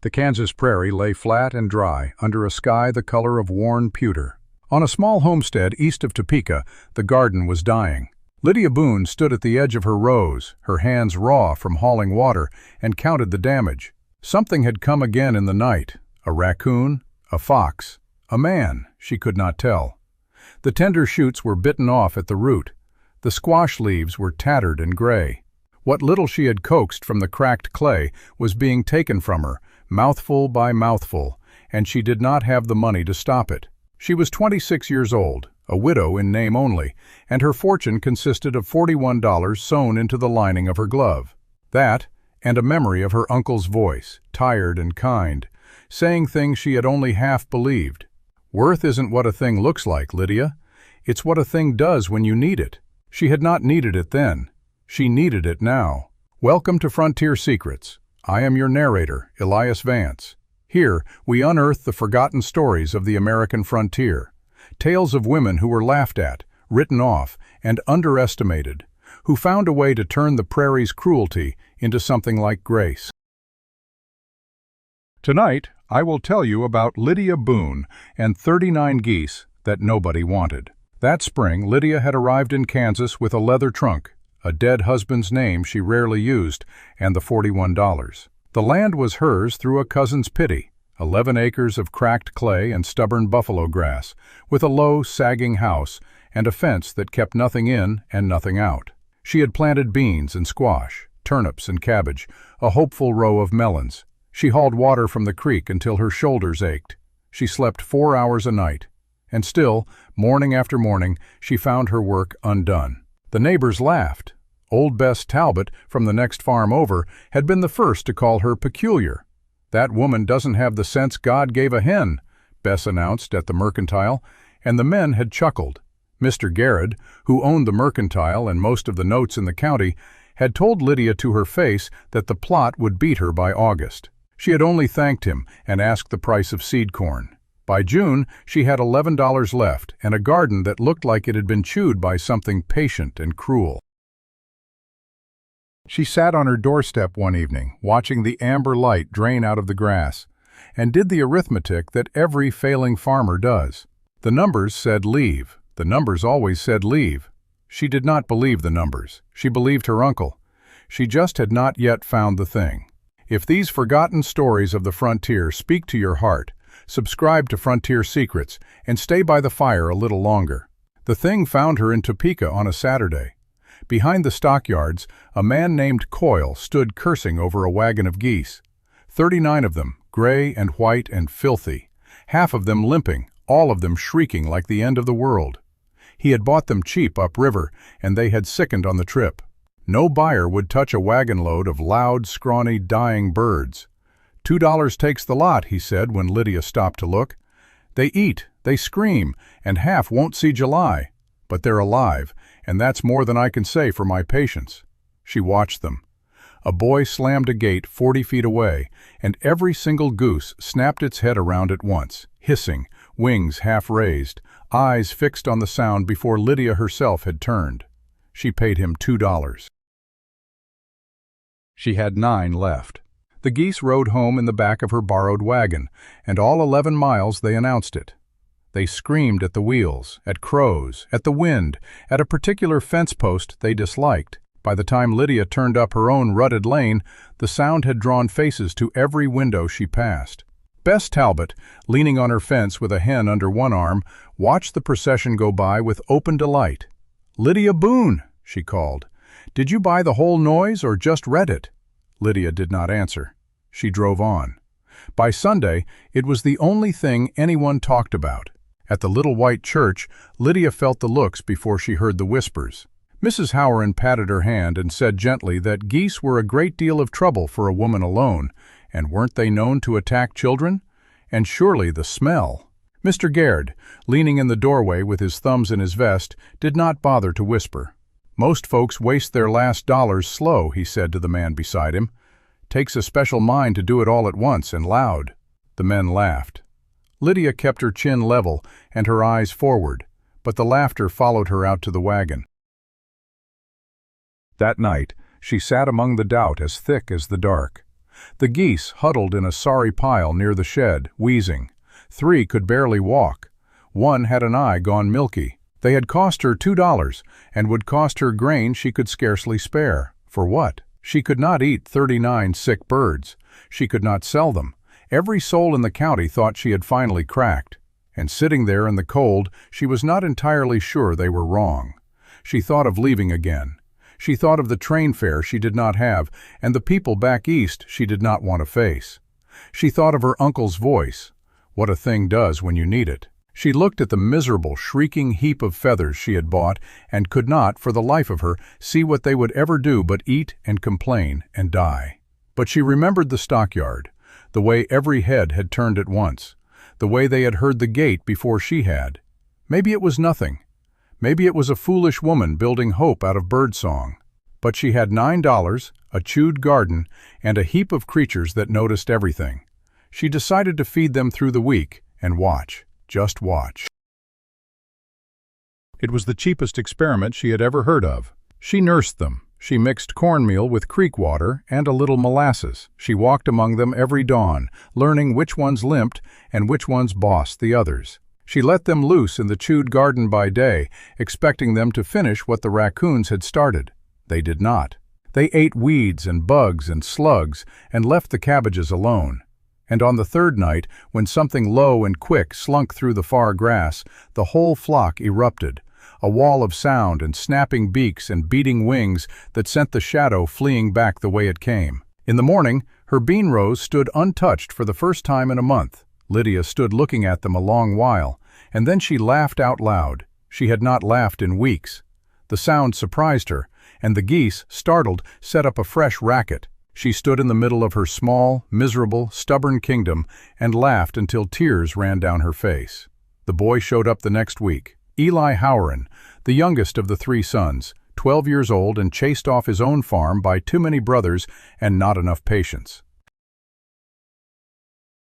The Kansas prairie lay flat and dry, under a sky the color of worn pewter. On a small homestead east of Topeka, the garden was dying. Lydia Boon stood at the edge of her rows, her hands raw from hauling water, and counted the damage. Something had come again in the night. A raccoon, a fox, a man, she could not tell. The tender shoots were bitten off at the root. The squash leaves were tattered and gray. What little she had coaxed from the cracked clay was being taken from her, mouthful by mouthful, and she did not have the money to stop it. She was 26 years old, a widow in name only, and her fortune consisted of $41 sewn into the lining of her glove. That, and a memory of her uncle's voice, tired and kind, saying things she had only half believed. Worth isn't what a thing looks like, Lydia. It's what a thing does when you need it. She had not needed it then. She needed it now. Welcome to Frontier Secrets. I am your narrator, Elias Vance. Here, we unearth the forgotten stories of the American frontier. Tales of women who were laughed at, written off, and underestimated, who found a way to turn the prairie's cruelty into something like grace. Tonight, I will tell you about Lydia Boon and 39 geese that nobody wanted. That spring, Lydia had arrived in Kansas with a leather trunk, a dead husband's name she rarely used, and the $41. The land was hers through a cousin's pity, 11 acres of cracked clay and stubborn buffalo grass, with a low, sagging house and a fence that kept nothing in and nothing out. She had planted beans and squash, turnips and cabbage, a hopeful row of melons. She hauled water from the creek until her shoulders ached. She slept 4 hours a night. And still, morning after morning, she found her work undone. The neighbors laughed. Old Bess Talbot, from the next farm over, had been the first to call her peculiar. "That woman doesn't have the sense God gave a hen," Bess announced at the mercantile, and the men had chuckled. Mr. Garrett, who owned the mercantile and most of the notes in the county, had told Lydia to her face that the plot would beat her by August. She had only thanked him and asked the price of seed corn. By June, she had $11 left and a garden that looked like it had been chewed by something patient and cruel. She sat on her doorstep one evening, watching the amber light drain out of the grass, and did the arithmetic that every failing farmer does. The numbers said leave. The numbers always said leave. She did not believe the numbers. She believed her uncle. She just had not yet found the thing. If these forgotten stories of the frontier speak to your heart, subscribe to Frontier Secrets and stay by the fire a little longer. The thing found her in Topeka on a Saturday. Behind the stockyards, a man named Coyle stood cursing over a wagon of geese. 39 of them, gray and white and filthy, half of them limping, all of them shrieking like the end of the world. He had bought them cheap upriver, and they had sickened on the trip. No buyer would touch a wagon load of loud, scrawny, dying birds. $2 takes the lot, he said when Lydia stopped to look. They eat, they scream, and half won't see July. But they're alive, and that's more than I can say for my patience. She watched them. A boy slammed a gate 40 feet away, and every single goose snapped its head around at once, hissing, wings half raised, eyes fixed on the sound before Lydia herself had turned. She paid him $2. She had 9 left. The geese rode home in the back of her borrowed wagon, and all 11 miles they announced it. They screamed at the wheels, at crows, at the wind, at a particular fence post they disliked. By the time Lydia turned up her own rutted lane, the sound had drawn faces to every window she passed. Bess Talbot, leaning on her fence with a hen under one arm, watched the procession go by with open delight. "Lydia Boon," she called. "Did you buy the whole noise or just read it?" Lydia did not answer. She drove on. By Sunday, it was the only thing anyone talked about. At the little white church, Lydia felt the looks before she heard the whispers. Mrs. Howard patted her hand and said gently that geese were a great deal of trouble for a woman alone, and weren't they known to attack children? And surely the smell. Mr. Garrett, leaning in the doorway with his thumbs in his vest, did not bother to whisper. "Most folks waste their last dollars slow," he said to the man beside him. "Takes a special mind to do it all at once and loud." The men laughed. Lydia kept her chin level and her eyes forward, but the laughter followed her out to the wagon. That night, she sat among the doubt as thick as the dark. The geese huddled in a sorry pile near the shed, wheezing. 3 could barely walk. 1 had an eye gone milky. They had cost her $2, and would cost her grain she could scarcely spare. For what? She could not eat 39 sick birds. She could not sell them. Every soul in the county thought she had finally cracked. And sitting there in the cold, she was not entirely sure they were wrong. She thought of leaving again. She thought of the train fare she did not have, and the people back east she did not want to face. She thought of her uncle's voice. What a thing does when you need it. She looked at the miserable, shrieking heap of feathers she had bought, and could not, for the life of her, see what they would ever do but eat and complain and die. But she remembered the stockyard, the way every head had turned at once, the way they had heard the gate before she had. Maybe it was nothing. Maybe it was a foolish woman building hope out of birdsong. But she had $9, a chewed garden, and a heap of creatures that noticed everything. She decided to feed them through the week and watch, just watch. It was the cheapest experiment she had ever heard of. She nursed them. She mixed cornmeal with creek water and a little molasses. She walked among them every dawn, learning which ones limped and which ones bossed the others. She let them loose in the chewed garden by day, expecting them to finish what the raccoons had started. They did not. They ate weeds and bugs and slugs and left the cabbages alone. And on the third night, when something low and quick slunk through the far grass, the whole flock erupted, a wall of sound and snapping beaks and beating wings that sent the shadow fleeing back the way it came. In the morning, her bean rows stood untouched for the first time in a month. Lydia stood looking at them a long while, and then she laughed out loud. She had not laughed in weeks. The sound surprised her, and the geese, startled, set up a fresh racket. She stood in the middle of her small, miserable, stubborn kingdom and laughed until tears ran down her face. The boy showed up the next week. Eli Howran, the youngest of the 3 sons, 12 years old and chased off his own farm by too many brothers and not enough patience.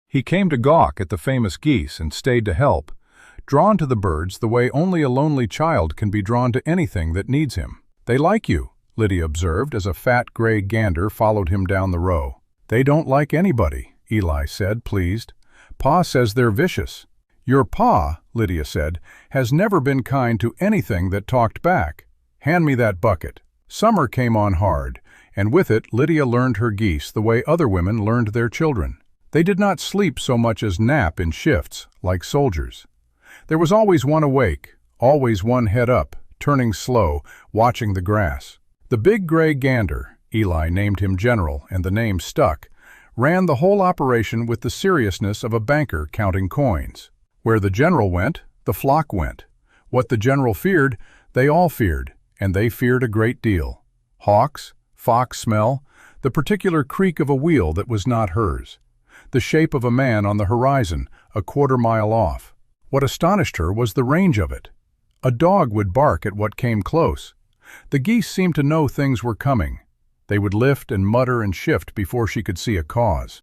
He came to gawk at the famous geese and stayed to help, drawn to the birds the way only a lonely child can be drawn to anything that needs him. "They like you," Lydia observed as a fat gray gander followed him down the row. "They don't like anybody," Eli said, pleased. "Pa says they're vicious." "Your pa," Lydia said, "has never been kind to anything that talked back. Hand me that bucket." Summer came on hard, and with it Lydia learned her geese the way other women learned their children. They did not sleep so much as nap in shifts, like soldiers. There was always one awake, always one head up, turning slow, watching the grass. The big gray gander, Eli named him General, and the name stuck, ran the whole operation with the seriousness of a banker counting coins. Where the general went, the flock went. What the general feared, they all feared, and they feared a great deal. Hawks, fox smell, the particular creak of a wheel that was not hers, the shape of a man on the horizon, a quarter-mile off. What astonished her was the range of it. A dog would bark at what came close. The geese seemed to know things were coming. They would lift and mutter and shift before she could see a cause.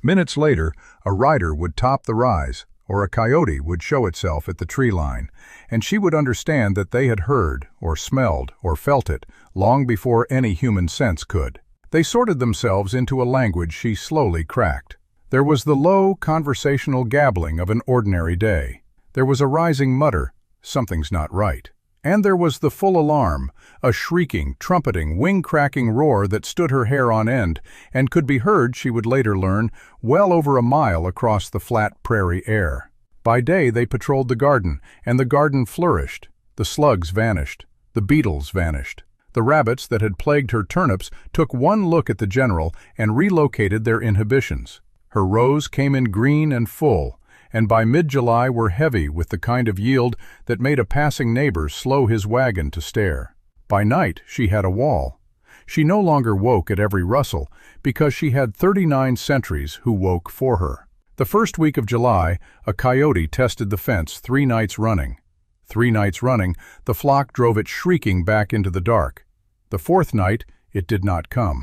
Minutes later, a rider would top the rise, or a coyote would show itself at the tree line, and she would understand that they had heard, or smelled, or felt it, long before any human sense could. They sorted themselves into a language she slowly cracked. There was the low, conversational gabbling of an ordinary day. There was a rising mutter, "Something's not right." And there was the full alarm, a shrieking, trumpeting, wing-cracking roar that stood her hair on end and could be heard, she would later learn, well over a mile across the flat prairie air. By day they patrolled the garden, and the garden flourished. The slugs vanished. The beetles vanished. The rabbits that had plagued her turnips took one look at the general and relocated their inhibitions. Her rows came in green and full, and by mid-July were heavy with the kind of yield that made a passing neighbor slow his wagon to stare. By night she had a wall. She no longer woke at every rustle, because she had 39 sentries who woke for her. The first week of July, a coyote tested the fence 3 nights running. 3 nights running, the flock drove it shrieking back into the dark. The 4th night, it did not come.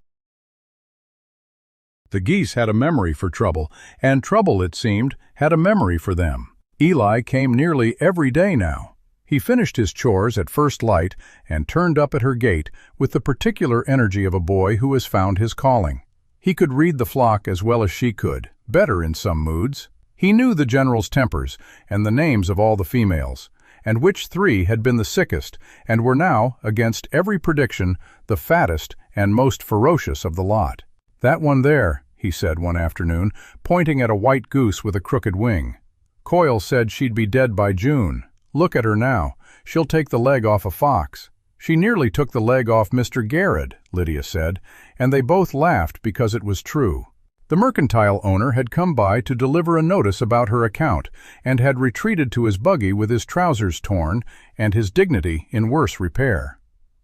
The geese had a memory for trouble, and trouble, it seemed, had a memory for them. Eli came nearly every day now. He finished his chores at first light and turned up at her gate with the particular energy of a boy who has found his calling. He could read the flock as well as she could, better in some moods. He knew the general's tempers and the names of all the females, and which three had been the sickest and were now, against every prediction, the fattest and most ferocious of the lot. "That one there," he said one afternoon, pointing at a white goose with a crooked wing. "Coyle said she'd be dead by June. Look at her now. She'll take the leg off a fox." "She nearly took the leg off Mr. Garrett," Lydia said, and they both laughed because it was true. The mercantile owner had come by to deliver a notice about her account and had retreated to his buggy with his trousers torn and his dignity in worse repair.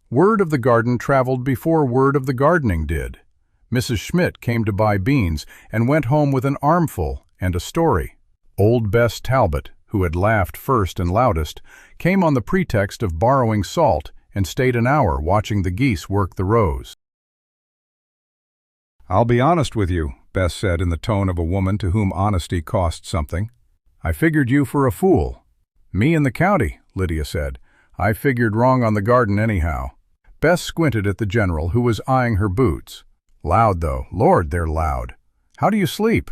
Word of the garden traveled before word of the gardening did. Mrs. Schmidt came to buy beans and went home with an armful and a story. Old Bess Talbot, who had laughed first and loudest, came on the pretext of borrowing salt and stayed an hour watching the geese work the rows. "I'll be honest with you," Bess said in the tone of a woman to whom honesty cost something. "I figured you for a fool." "Me and the county," Lydia said. "I figured wrong on the garden anyhow." Bess squinted at the general, who was eyeing her boots. "Loud, though. Lord, they're loud. How do you sleep?"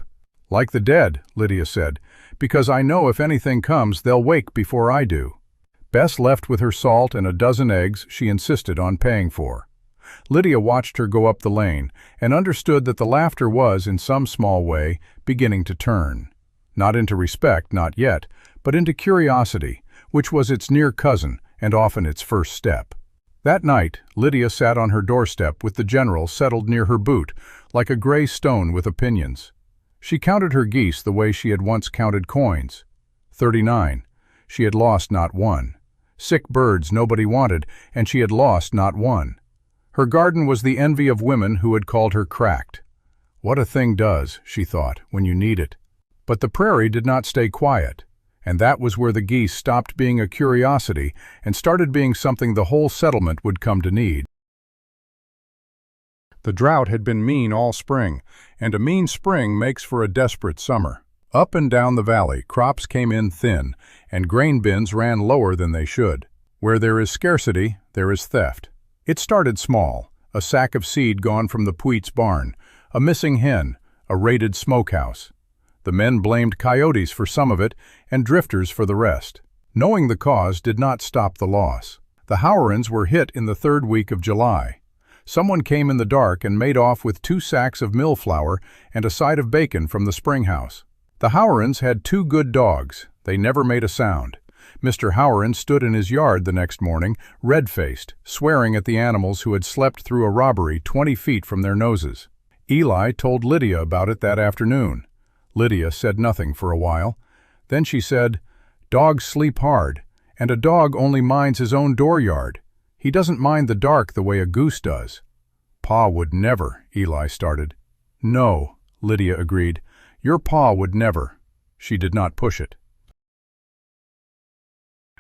"Like the dead," Lydia said, "because I know if anything comes, they'll wake before I do." Bess left with her salt and a dozen eggs she insisted on paying for. Lydia watched her go up the lane and understood that the laughter was, in some small way, beginning to turn. Not into respect, not yet, but into curiosity, which was its near cousin and often its first step. That night, Lydia sat on her doorstep with the general settled near her boot, like a gray stone with opinions. She counted her geese the way she had once counted coins. 39. She had lost not one. Sick birds nobody wanted, and she had lost not one. Her garden was the envy of women who had called her cracked. What a thing does, she thought, when you need it. But the prairie did not stay quiet, and that was where the geese stopped being a curiosity and started being something the whole settlement would come to need. The drought had been mean all spring, and a mean spring makes for a desperate summer. Up and down the valley, crops came in thin, and grain bins ran lower than they should. Where there is scarcity, there is theft. It started small, a sack of seed gone from the Puit's barn, a missing hen, a raided smokehouse. The men blamed coyotes for some of it and drifters for the rest. Knowing the cause did not stop the loss. The Howrans were hit in the third week of July. Someone came in the dark and made off with 2 sacks of mill flour and a side of bacon from the spring house. The Howrans had 2 good dogs. They never made a sound. Mr. Howran stood in his yard the next morning, red-faced, swearing at the animals who had slept through a robbery 20 feet from their noses. Eli told Lydia about it that afternoon. Lydia said nothing for a while. Then she said, "Dogs sleep hard, and a dog only minds his own dooryard. He doesn't mind the dark the way a goose does." "Pa would never," Eli started. "No," Lydia agreed. "Your pa would never." She did not push it.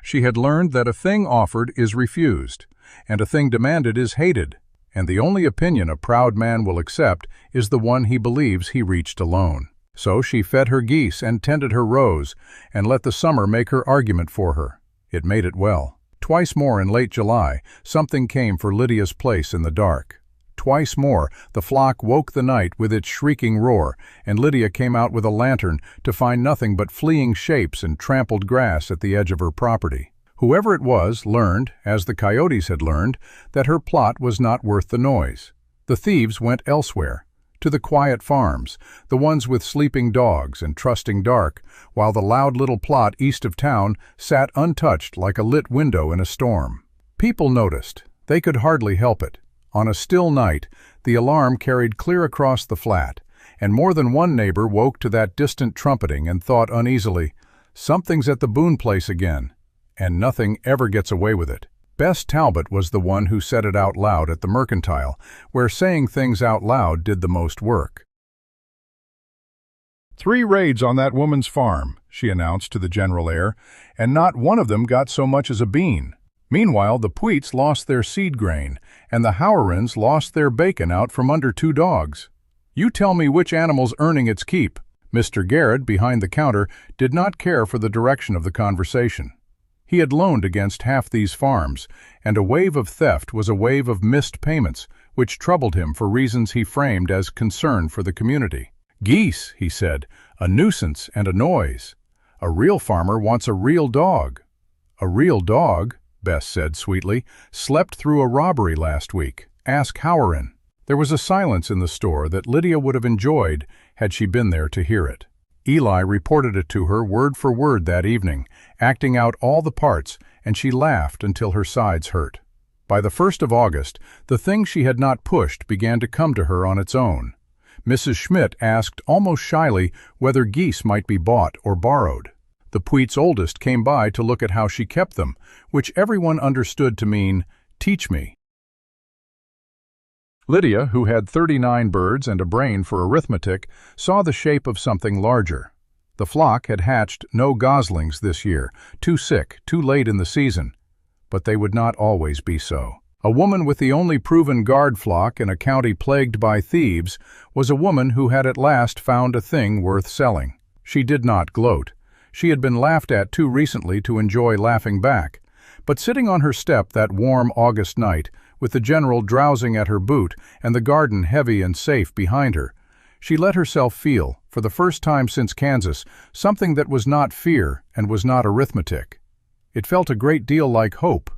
She had learned that a thing offered is refused, and a thing demanded is hated, and the only opinion a proud man will accept is the one he believes he reached alone. So she fed her geese and tended her rows, and let the summer make her argument for her. It made it well. Twice more in late July, something came for Lydia's place in the dark. Twice more, the flock woke the night with its shrieking roar, and Lydia came out with a lantern to find nothing but fleeing shapes and trampled grass at the edge of her property. Whoever it was learned, as the coyotes had learned, that her plot was not worth the noise. The thieves went elsewhere, to the quiet farms, the ones with sleeping dogs and trusting dark, while the loud little plot east of town sat untouched like a lit window in a storm. People noticed. They could hardly help it. On a still night, the alarm carried clear across the flat, and more than one neighbor woke to that distant trumpeting and thought uneasily, "Something's at the Boon place again," and nothing ever gets away with it. Bess Talbot was the one who said it out loud at the mercantile, where saying things out loud did the most work. "3 raids on that woman's farm," she announced to the general air, "and not one of them got so much as a bean. Meanwhile, the Puits lost their seed grain, and the Howrans lost their bacon out from under 2 dogs. You tell me which animal's earning its keep." Mr. Garrett, behind the counter, did not care for the direction of the conversation. He had loaned against half these farms, and a wave of theft was a wave of missed payments, which troubled him for reasons he framed as concern for the community. "Geese," he said, "a nuisance and a noise. A real farmer wants a real dog." "A real dog," Bess said sweetly, "slept through a robbery last week. Ask Howren." There was a silence in the store that Lydia would have enjoyed had she been there to hear it. Eli reported it to her word for word that evening, acting out all the parts, and she laughed until her sides hurt. By the 1st of August, the thing she had not pushed began to come to her on its own. Mrs. Schmidt asked almost shyly whether geese might be bought or borrowed. The Puite's oldest came by to look at how she kept them, which everyone understood to mean, "Teach me." Lydia, who had 39 birds and a brain for arithmetic, saw the shape of something larger. The flock had hatched no goslings this year, too sick, too late in the season. But they would not always be so. A woman with the only proven guard flock in a county plagued by thieves was a woman who had at last found a thing worth selling. She did not gloat. She had been laughed at too recently to enjoy laughing back. But sitting on her step that warm August night, with the general drowsing at her boot and the garden heavy and safe behind her, she let herself feel, for the first time since Kansas, something that was not fear and was not arithmetic. It felt a great deal like hope.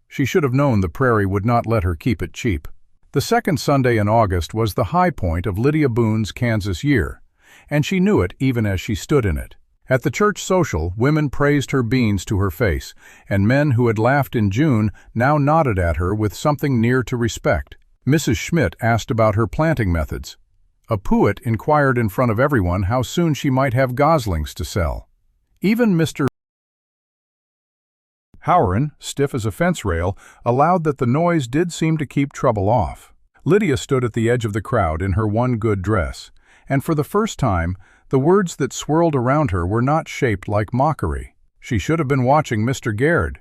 She should have known the prairie would not let her keep it cheap. The second Sunday in August was the high point of Lydia Boon's Kansas year, and she knew it even as she stood in it. At the church social, women praised her beans to her face, and men who had laughed in June now nodded at her with something near to respect. Mrs. Schmidt asked about her planting methods. A Puite inquired in front of everyone how soon she might have goslings to sell. Even Mr. Howren, stiff as a fence rail, allowed that the noise did seem to keep trouble off. Lydia stood at the edge of the crowd in her one good dress, and for the first time, the words that swirled around her were not shaped like mockery. She should have been watching Mr. Gaird.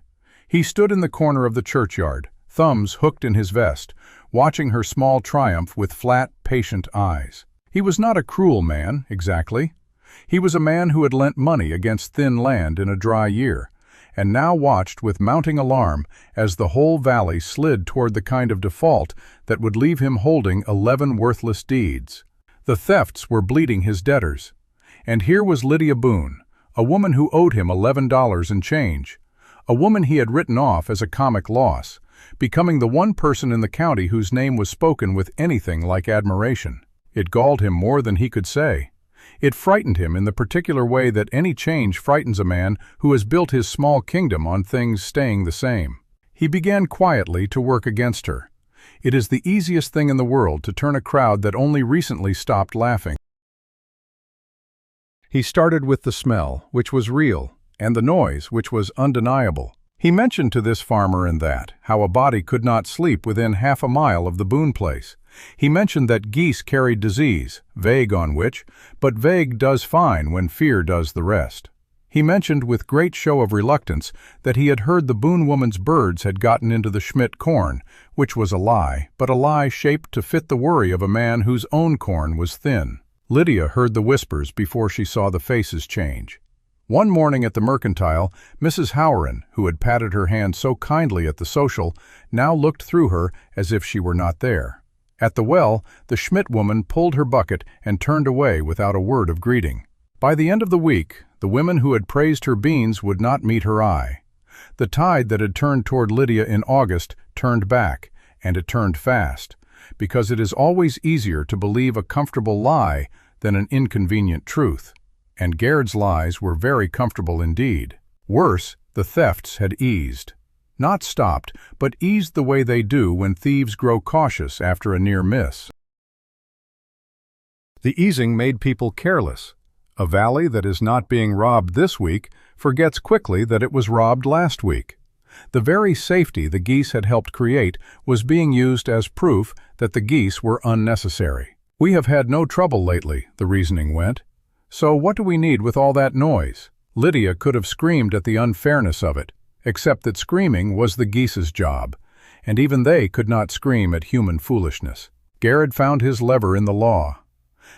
He stood in the corner of the churchyard, thumbs hooked in his vest, watching her small triumph with flat, patient eyes. He was not a cruel man, exactly. He was a man who had lent money against thin land in a dry year, and now watched with mounting alarm as the whole valley slid toward the kind of default that would leave him holding 11 worthless deeds. The thefts were bleeding his debtors. And here was Lydia Boon, a woman who owed him $11 and change, a woman he had written off as a comic loss, becoming the one person in the county whose name was spoken with anything like admiration. It galled him more than he could say. It frightened him in the particular way that any change frightens a man who has built his small kingdom on things staying the same. He began quietly to work against her. It is the easiest thing in the world to turn a crowd that only recently stopped laughing. He started with the smell, which was real, and the noise, which was undeniable. He mentioned to this farmer and that, how a body could not sleep within half a mile of the Boon place. He mentioned that geese carried disease, vague on which, but vague does fine when fear does the rest. He mentioned with great show of reluctance that he had heard the Boon woman's birds had gotten into the Schmidt corn, which was a lie, but a lie shaped to fit the worry of a man whose own corn was thin. Lydia heard the whispers before she saw the faces change. One morning at the mercantile, Mrs. Howren, who had patted her hand so kindly at the social, now looked through her as if she were not there. At the well, the Schmidt woman pulled her bucket and turned away without a word of greeting. By the end of the week, the women who had praised her beans would not meet her eye. The tide that had turned toward Lydia in August turned back, and it turned fast, because it is always easier to believe a comfortable lie than an inconvenient truth. And Gaird's lies were very comfortable indeed. Worse, the thefts had eased. Not stopped, but eased the way they do when thieves grow cautious after a near miss. The easing made people careless. A valley that is not being robbed this week forgets quickly that it was robbed last week. The very safety the geese had helped create was being used as proof that the geese were unnecessary. "We have had no trouble lately," the reasoning went. "So what do we need with all that noise?" Lydia could have screamed at the unfairness of it, except that screaming was the geese's job, and even they could not scream at human foolishness. Gaird found his lever in the law.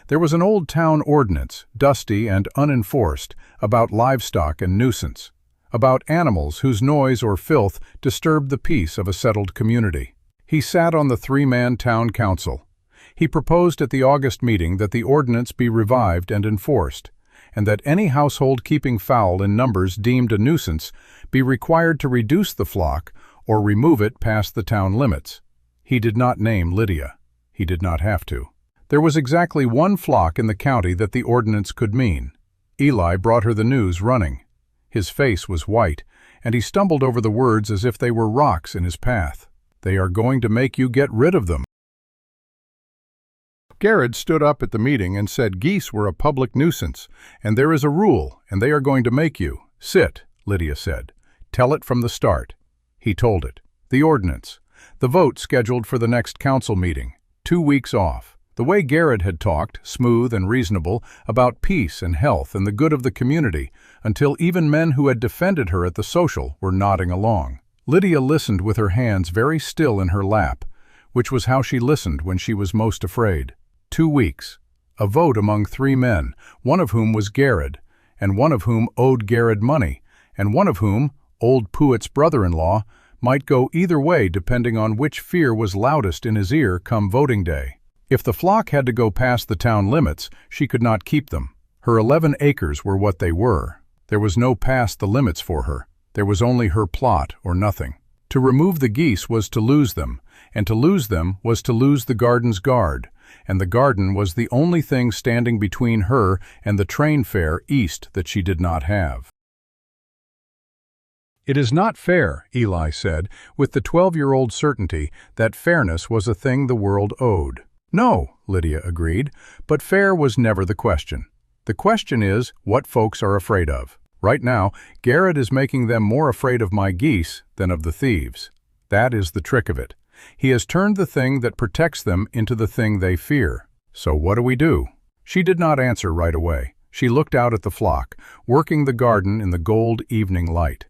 There was an old town ordinance, dusty and unenforced, about livestock and nuisance. about animals whose noise or filth disturbed the peace of a settled community. He sat on the three-man town council. He proposed at the August meeting that the ordinance be revived and enforced, and that any household keeping fowl in numbers deemed a nuisance be required to reduce the flock or remove it past the town limits. He did not name Lydia. He did not have to. There was exactly one flock in the county that the ordinance could mean. Eli brought her the news running. His face was white, and he stumbled over the words as if they were rocks in his path. "They are going to make you get rid of them." Garrett stood up at the meeting and said geese were a public nuisance, and there is a rule, and they are going to make you. "Sit," Lydia said. "Tell it from the start." He told it. The ordinance. The vote scheduled for the next council meeting. 2 weeks off. The way Garrett had talked, smooth and reasonable, about peace and health and the good of the community, until even men who had defended her at the social were nodding along. Lydia listened with her hands very still in her lap, which was how she listened when she was most afraid. 2 weeks. A vote among 3 men, one of whom was Garrett, and one of whom owed Garrett money, and one of whom, old Puett's brother-in-law, might go either way depending on which fear was loudest in his ear come voting day. If the flock had to go past the town limits, she could not keep them. Her 11 acres were what they were. There was no past the limits for her. There was only her plot or nothing. To remove the geese was to lose them, and to lose them was to lose the garden's guard, and the garden was the only thing standing between her and the train fare east that she did not have. "It is not fair," Eli said, with the 12-year-old certainty that fairness was a thing the world owed. "No," Lydia agreed, "but fair was never the question. The question is what folks are afraid of. Right now, Garrett is making them more afraid of my geese than of the thieves. That is the trick of it. He has turned the thing that protects them into the thing they fear. So what do we do?" She did not answer right away. She looked out at the flock, working the garden in the gold evening light.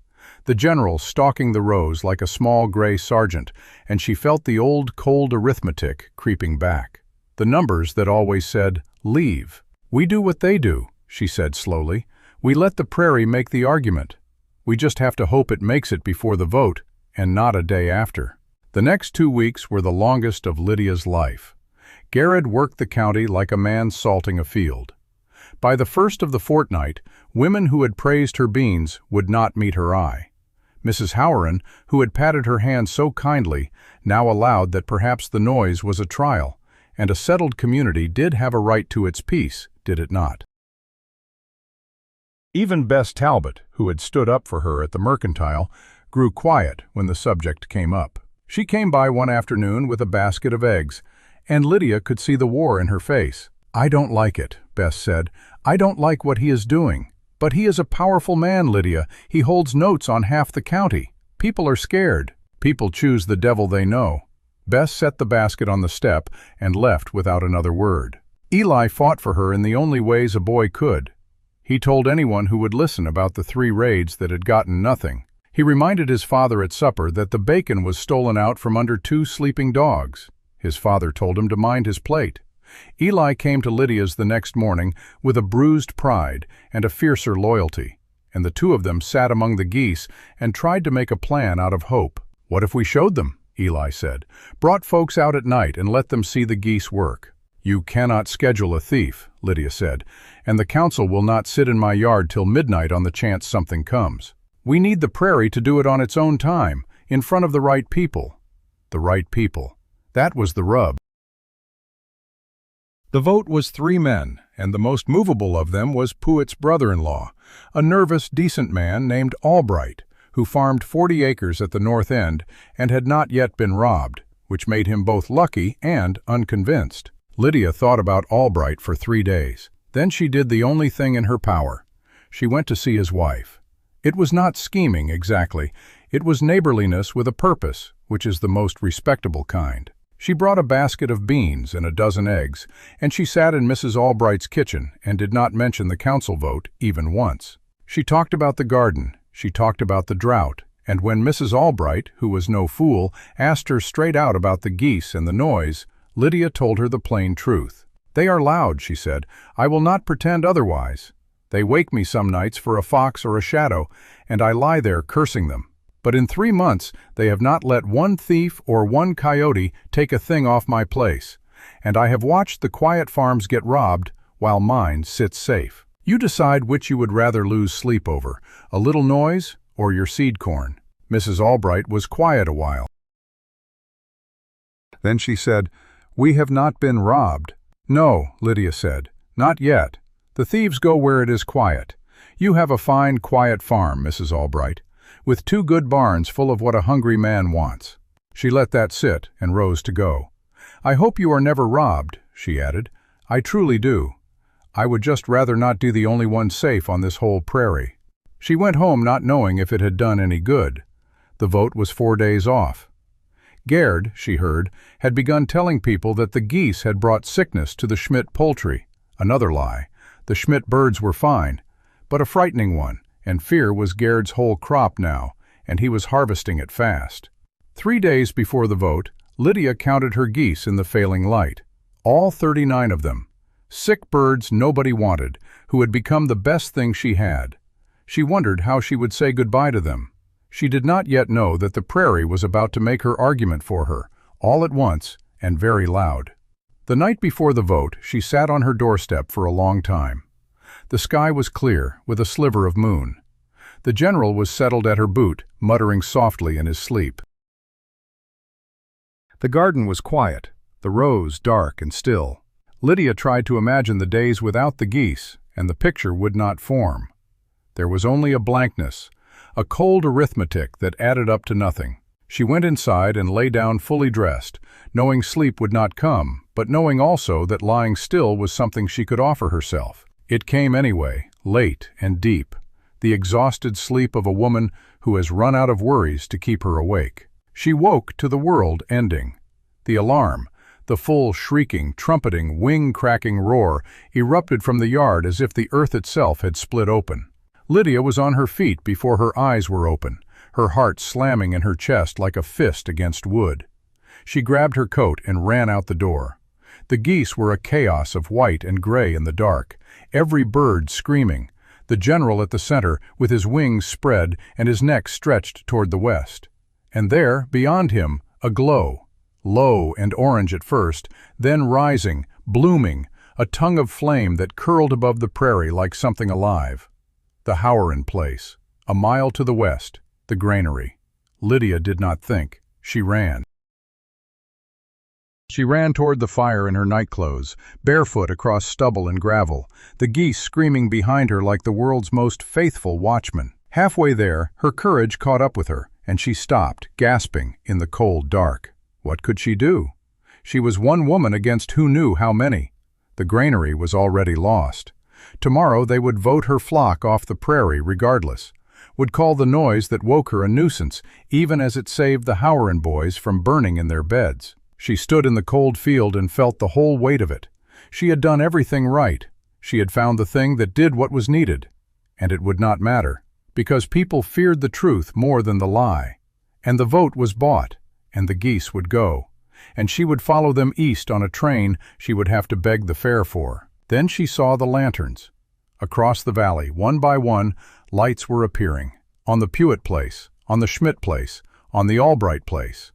The general stalking the rows like a small gray sergeant, and she felt the old cold arithmetic creeping back. The numbers that always said, "Leave." "We do what they do," she said slowly. "We let the prairie make the argument. We just have to hope it makes it before the vote, and not a day after." The next 2 weeks were the longest of Lydia's life. Garrett worked the county like a man salting a field. By the first of the fortnight, women who had praised her beans would not meet her eye. Mrs. Howard, who had patted her hand so kindly, now allowed that perhaps the noise was a trial, and a settled community did have a right to its peace, did it not? Even Bess Talbot, who had stood up for her at the mercantile, grew quiet when the subject came up. She came by one afternoon with a basket of eggs, and Lydia could see the war in her face. "I don't like it," Bess said. "I don't like what he is doing. But he is a powerful man, Lydia. He holds notes on half the county. People are scared. People choose the devil they know." Bess set the basket on the step and left without another word. Eli fought for her in the only ways a boy could. He told anyone who would listen about the 3 raids that had gotten nothing. He reminded his father at supper that the bacon was stolen out from under 2 sleeping dogs. His father told him to mind his plate. Eli came to Lydia's the next morning with a bruised pride and a fiercer loyalty, and the 2 of them sat among the geese and tried to make a plan out of hope. "What if we showed them?" Eli said. "Brought folks out at night and let them see the geese work." "You cannot schedule a thief," Lydia said, "and the council will not sit in my yard till midnight on the chance something comes. We need the prairie to do it on its own time, in front of the right people." The right people. That was the rub. The vote was 3 men, and the most movable of them was Puett's brother-in-law, a nervous, decent man named Albright, who farmed 40 acres at the north end and had not yet been robbed, which made him both lucky and unconvinced. Lydia thought about Albright for 3 days. Then she did the only thing in her power. She went to see his wife. It was not scheming exactly. It was neighborliness with a purpose, which is the most respectable kind. She brought a basket of beans and a dozen eggs, and she sat in Mrs. Albright's kitchen and did not mention the council vote even once. She talked about the garden, she talked about the drought, and when Mrs. Albright, who was no fool, asked her straight out about the geese and the noise, Lydia told her the plain truth. "They are loud," she said. "I will not pretend otherwise. They wake me some nights for a fox or a shadow, and I lie there cursing them. But in 3 months they have not let one thief or one coyote take a thing off my place, and I have watched the quiet farms get robbed while mine sits safe. You decide which you would rather lose sleep over, a little noise or your seed corn." Mrs. Albright was quiet a while. Then she said, "We have not been robbed." "No," Lydia said, "not yet. The thieves go where it is quiet. You have a fine, quiet farm, Mrs. Albright, with 2 good barns full of what a hungry man wants." She let that sit and rose to go. "I hope you are never robbed," she added. "I truly do. I would just rather not be the only one safe on this whole prairie." She went home not knowing if it had done any good. The vote was 4 days off. Gerd, she heard, had begun telling people that the geese had brought sickness to the Schmidt poultry. Another lie. The Schmidt birds were fine, but a frightening one, and fear was Gerd's whole crop now, and he was harvesting it fast. 3 days before the vote, Lydia counted her geese in the failing light. All 39 of them. Sick birds nobody wanted, who had become the best thing she had. She wondered how she would say goodbye to them. She did not yet know that the prairie was about to make her argument for her, all at once and very loud. The night before the vote, she sat on her doorstep for a long time. The sky was clear, with a sliver of moon. The general was settled at her boot, muttering softly in his sleep. The garden was quiet, the rows dark and still. Lydia tried to imagine the days without the geese, and the picture would not form. There was only a blankness, a cold arithmetic that added up to nothing. She went inside and lay down fully dressed, knowing sleep would not come, but knowing also that lying still was something she could offer herself. It came anyway, late and deep, the exhausted sleep of a woman who has run out of worries to keep her awake. She woke to the world ending. The alarm, the full shrieking, trumpeting, wing-cracking roar, erupted from the yard as if the earth itself had split open. Lydia was on her feet before her eyes were open, her heart slamming in her chest like a fist against wood. She grabbed her coat and ran out the door. The geese were a chaos of white and gray in the dark, every bird screaming, the general at the center with his wings spread and his neck stretched toward the west. And there, beyond him, a glow, low and orange at first, then rising, blooming, a tongue of flame that curled above the prairie like something alive. The Howren place, a mile to the west, the granary. Lydia did not think. She ran. She ran toward the fire in her nightclothes, barefoot across stubble and gravel, the geese screaming behind her like the world's most faithful watchmen. Halfway there, her courage caught up with her, and she stopped, gasping, in the cold dark. What could she do? She was one woman against who knew how many. The granary was already lost. Tomorrow they would vote her flock off the prairie regardless, would call the noise that woke her a nuisance, even as it saved the Howren boys from burning in their beds. She stood in the cold field and felt the whole weight of it. She had done everything right. She had found the thing that did what was needed. And it would not matter, because people feared the truth more than the lie. And the vote was bought, and the geese would go. And she would follow them east on a train she would have to beg the fare for. Then she saw the lanterns. Across the valley, one by one, lights were appearing. On the Pewitt place, on the Schmidt place, on the Albright place.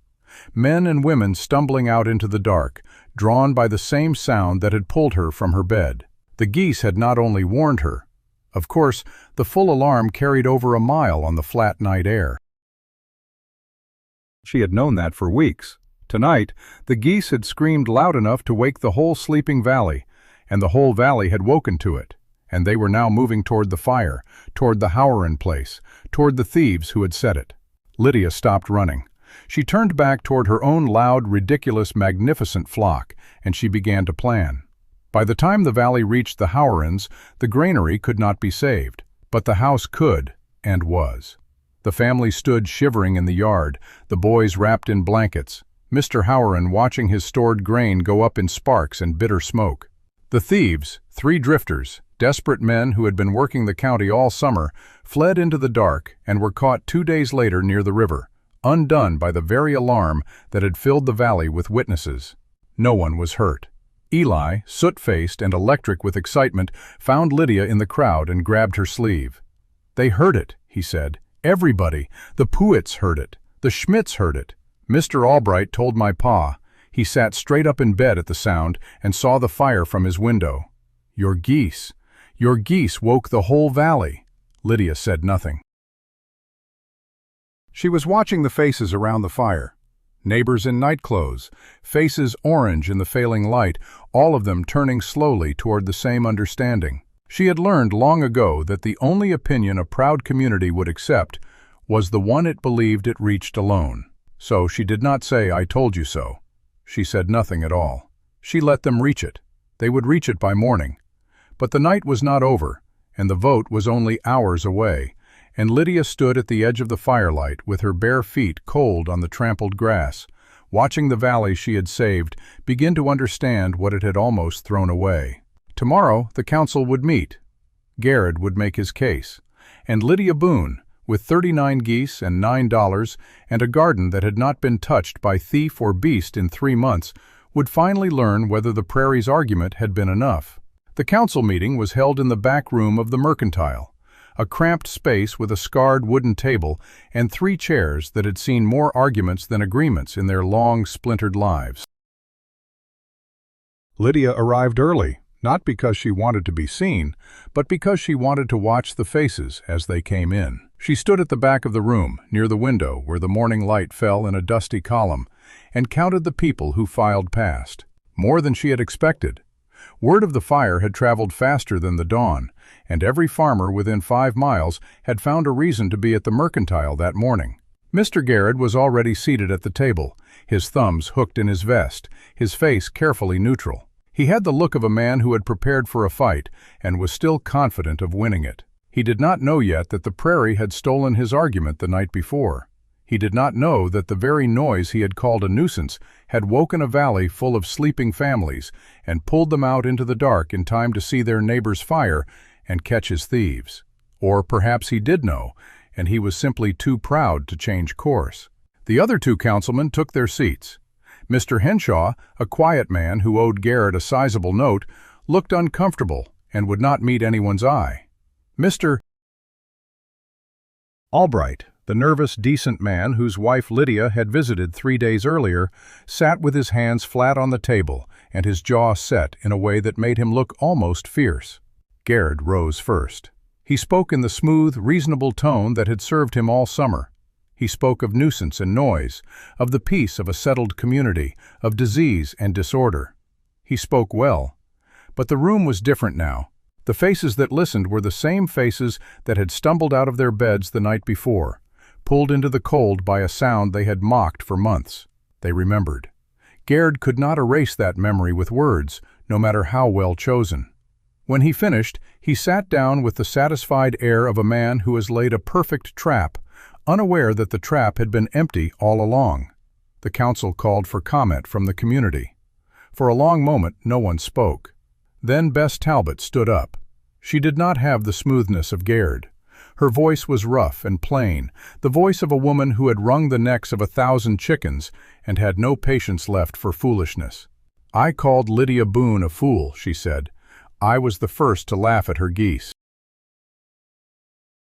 Men and women stumbling out into the dark, drawn by the same sound that had pulled her from her bed. The geese had not only warned her. Of course, the full alarm carried over a mile on the flat night air. She had known that for weeks. Tonight, the geese had screamed loud enough to wake the whole sleeping valley, and the whole valley had woken to it, and they were now moving toward the fire, toward the Howren place, toward the thieves who had set it. Lydia stopped running. She turned back toward her own loud, ridiculous, magnificent flock, and she began to plan. By the time the valley reached the Howrens, the granary could not be saved, but the house could, and was. The family stood shivering in the yard, the boys wrapped in blankets, Mr. Howren watching his stored grain go up in sparks and bitter smoke. The thieves, 3 drifters, desperate men who had been working the county all summer, fled into the dark and were caught 2 days later near the river, undone by the very alarm that had filled the valley with witnesses. No one was hurt. Eli, soot-faced and electric with excitement, found Lydia in the crowd and grabbed her sleeve. "They heard it," he said. "Everybody. The Puits heard it. The Schmidts heard it. Mr. Albright told my pa." He sat straight up in bed at the sound and saw the fire from his window. Your geese woke the whole valley." Lydia said nothing. She was watching the faces around the fire. Neighbors in nightclothes, faces orange in the failing light, all of them turning slowly toward the same understanding. She had learned long ago that the only opinion a proud community would accept was the one it believed it reached alone. So she did not say, "I told you so." She said nothing at all. She let them reach it. They would reach it by morning. But the night was not over, and the vote was only hours away, and Lydia stood at the edge of the firelight with her bare feet cold on the trampled grass, watching the valley she had saved begin to understand what it had almost thrown away. Tomorrow the council would meet. Garrett would make his case, and Lydia Boon, with 39 geese and $9 and a garden that had not been touched by thief or beast in 3 months, would finally learn whether the prairie's argument had been enough. The council meeting was held in the back room of the Mercantile, a cramped space with a scarred wooden table and 3 chairs that had seen more arguments than agreements in their long, splintered lives. Lydia arrived early, not because she wanted to be seen, but because she wanted to watch the faces as they came in. She stood at the back of the room, near the window where the morning light fell in a dusty column, and counted the people who filed past. More than she had expected. Word of the fire had traveled faster than the dawn, and every farmer within 5 miles had found a reason to be at the Mercantile that morning. Mr. Garrett was already seated at the table, his thumbs hooked in his vest, his face carefully neutral. He had the look of a man who had prepared for a fight and was still confident of winning it. He did not know yet that the prairie had stolen his argument the night before. He did not know that the very noise he had called a nuisance had woken a valley full of sleeping families and pulled them out into the dark in time to see their neighbor's fire and catch his thieves. Or perhaps he did know, and he was simply too proud to change course. The other 2 councilmen took their seats. Mr. Henshaw, a quiet man who owed Garrett a sizable note, looked uncomfortable and would not meet anyone's eye. Mr. Albright, the nervous, decent man whose wife Lydia had visited 3 days earlier, sat with his hands flat on the table and his jaw set in a way that made him look almost fierce. Garrett rose first. He spoke in the smooth, reasonable tone that had served him all summer. He spoke of nuisance and noise, of the peace of a settled community, of disease and disorder. He spoke well. But the room was different now. The faces that listened were the same faces that had stumbled out of their beds the night before, pulled into the cold by a sound they had mocked for months. They remembered. Garrett could not erase that memory with words, no matter how well chosen. When he finished, he sat down with the satisfied air of a man who has laid a perfect trap, unaware that the trap had been empty all along. The council called for comment from the community. For a long moment, no one spoke. Then Bess Talbot stood up. She did not have the smoothness of Garrett. Her voice was rough and plain, the voice of a woman who had wrung the necks of 1,000 chickens and had no patience left for foolishness. "I called Lydia Boon a fool," she said. "I was the first to laugh at her geese.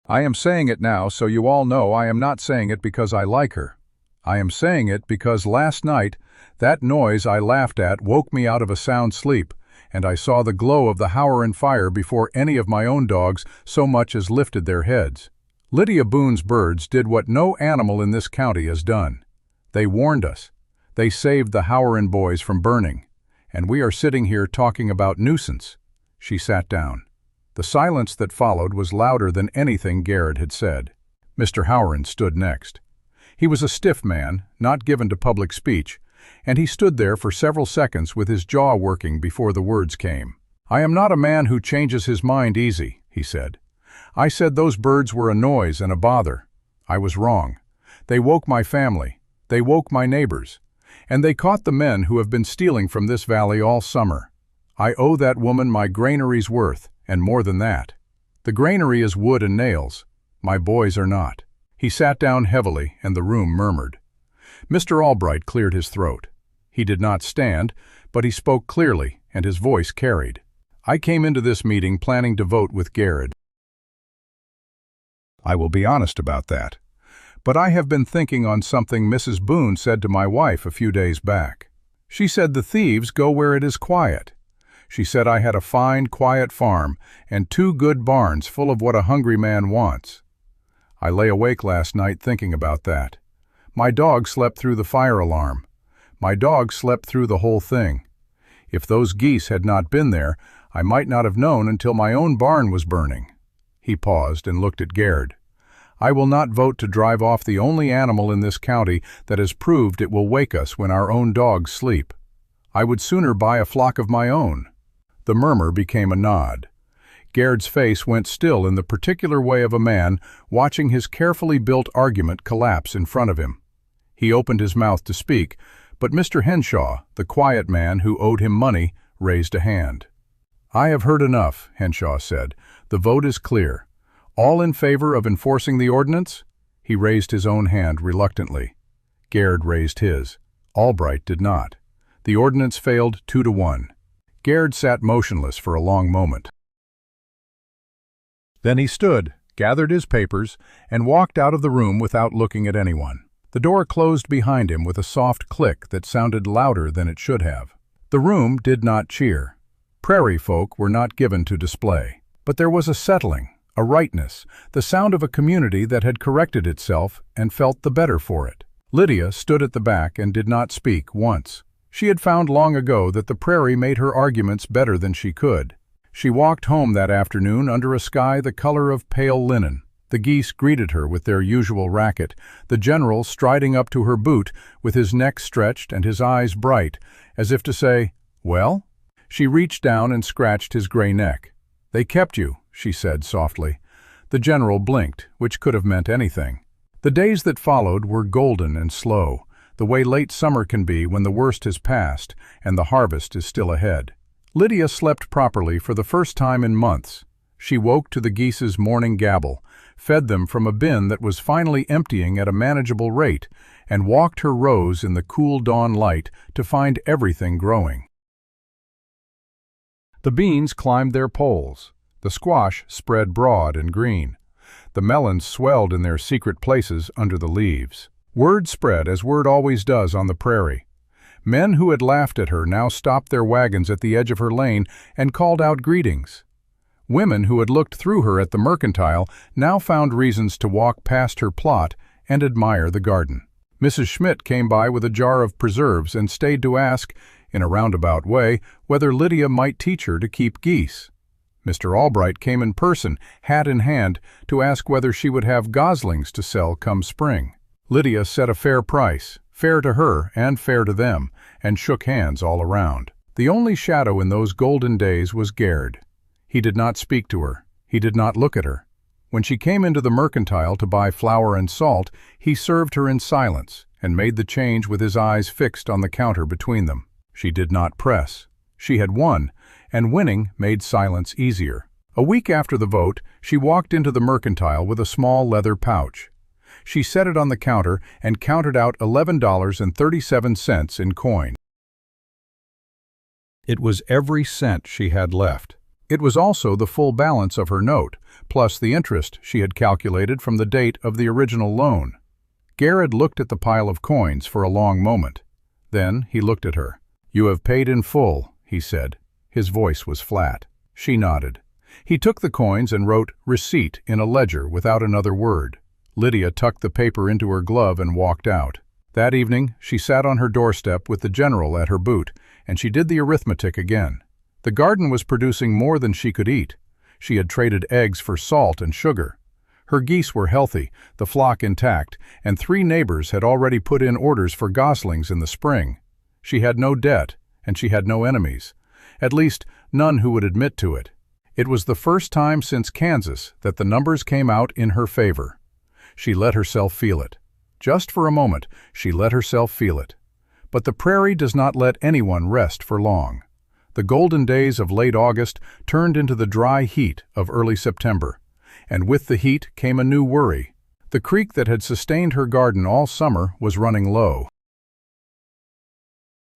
I am saying it now so you all know I am not saying it because I like her. I am saying it because last night that noise I laughed at woke me out of a sound sleep, and I saw the glow of the Howard fire before any of my own dogs so much as lifted their heads. Lydia Boon's birds did what no animal in this county has done. They warned us. They saved the Howard boys from burning. And we are sitting here talking about nuisance." She sat down. The silence that followed was louder than anything Garrett had said. Mr. Howard stood next. He was a stiff man, not given to public speech, and he stood there for several seconds with his jaw working before the words came. "I am not a man who changes his mind easy," he said. "I said those birds were a noise and a bother. I was wrong. They woke my family. They woke my neighbors. And they caught the men who have been stealing from this valley all summer. I owe that woman my granary's worth, and more than that. The granary is wood and nails. My boys are not." He sat down heavily, and the room murmured. Mr. Albright cleared his throat. He did not stand, but he spoke clearly, and his voice carried. "I came into this meeting planning to vote with Garrett. I will be honest about that. But I have been thinking on something Mrs. Boon said to my wife a few days back. She said the thieves go where it is quiet. She said I had a fine, quiet farm and 2 good barns full of what a hungry man wants. I lay awake last night thinking about that. My dog slept through the fire alarm. My dog slept through the whole thing. If those geese had not been there, I might not have known until my own barn was burning." He paused and looked at Garrett. "I will not vote to drive off the only animal in this county that has proved it will wake us when our own dogs sleep. I would sooner buy a flock of my own." The murmur became a nod. Garrett's face went still in the particular way of a man watching his carefully built argument collapse in front of him. He opened his mouth to speak, but Mr. Henshaw, the quiet man who owed him money, raised a hand. "I have heard enough," Henshaw said. "The vote is clear. All in favor of enforcing the ordinance?" He raised his own hand reluctantly. Garrett raised his. Albright did not. The ordinance failed 2-1. Garrett sat motionless for a long moment. Then he stood, gathered his papers, and walked out of the room without looking at anyone. The door closed behind him with a soft click that sounded louder than it should have. The room did not cheer. Prairie folk were not given to display. But there was a settling, a rightness, the sound of a community that had corrected itself and felt the better for it. Lydia stood at the back and did not speak once. She had found long ago that the prairie made her arguments better than she could. She walked home that afternoon under a sky the color of pale linen. The geese greeted her with their usual racket, the general striding up to her boot with his neck stretched and his eyes bright, as if to say, "Well?" She reached down and scratched his gray neck. "They kept you," she said softly. The general blinked, which could have meant anything. The days that followed were golden and slow, the way late summer can be when the worst has passed and the harvest is still ahead. Lydia slept properly for the first time in months. She woke to the geese's morning gabble, fed them from a bin that was finally emptying at a manageable rate, and walked her rows in the cool dawn light to find everything growing. The beans climbed their poles. The squash spread broad and green. The melons swelled in their secret places under the leaves. Word spread as word always does on the prairie. Men who had laughed at her now stopped their wagons at the edge of her lane and called out greetings. Women who had looked through her at the mercantile now found reasons to walk past her plot and admire the garden. Mrs. Schmidt came by with a jar of preserves and stayed to ask, in a roundabout way, whether Lydia might teach her to keep geese. Mr. Albright came in person, hat in hand, to ask whether she would have goslings to sell come spring. Lydia set a fair price, fair to her and fair to them, and shook hands all around. The only shadow in those golden days was Garrett. He did not speak to her. He did not look at her. When she came into the mercantile to buy flour and salt, he served her in silence and made the change with his eyes fixed on the counter between them. She did not press. She had won, and winning made silence easier. A week after the vote, she walked into the mercantile with a small leather pouch. She set it on the counter and counted out $11.37 in coin. It was every cent she had left. It was also the full balance of her note, plus the interest she had calculated from the date of the original loan. Garrett looked at the pile of coins for a long moment. Then he looked at her. "You have paid in full," he said. His voice was flat. She nodded. He took the coins and wrote "receipt" in a ledger without another word. Lydia tucked the paper into her glove and walked out. That evening, she sat on her doorstep with the general at her boot, and she did the arithmetic again. The garden was producing more than she could eat. She had traded eggs for salt and sugar. Her geese were healthy, the flock intact, and 3 neighbors had already put in orders for goslings in the spring. She had no debt, and she had no enemies. At least, none who would admit to it. It was the first time since Kansas that the numbers came out in her favor. She let herself feel it. Just for a moment, she let herself feel it. But the prairie does not let anyone rest for long. The golden days of late August turned into the dry heat of early September, and with the heat came a new worry. The creek that had sustained her garden all summer was running low.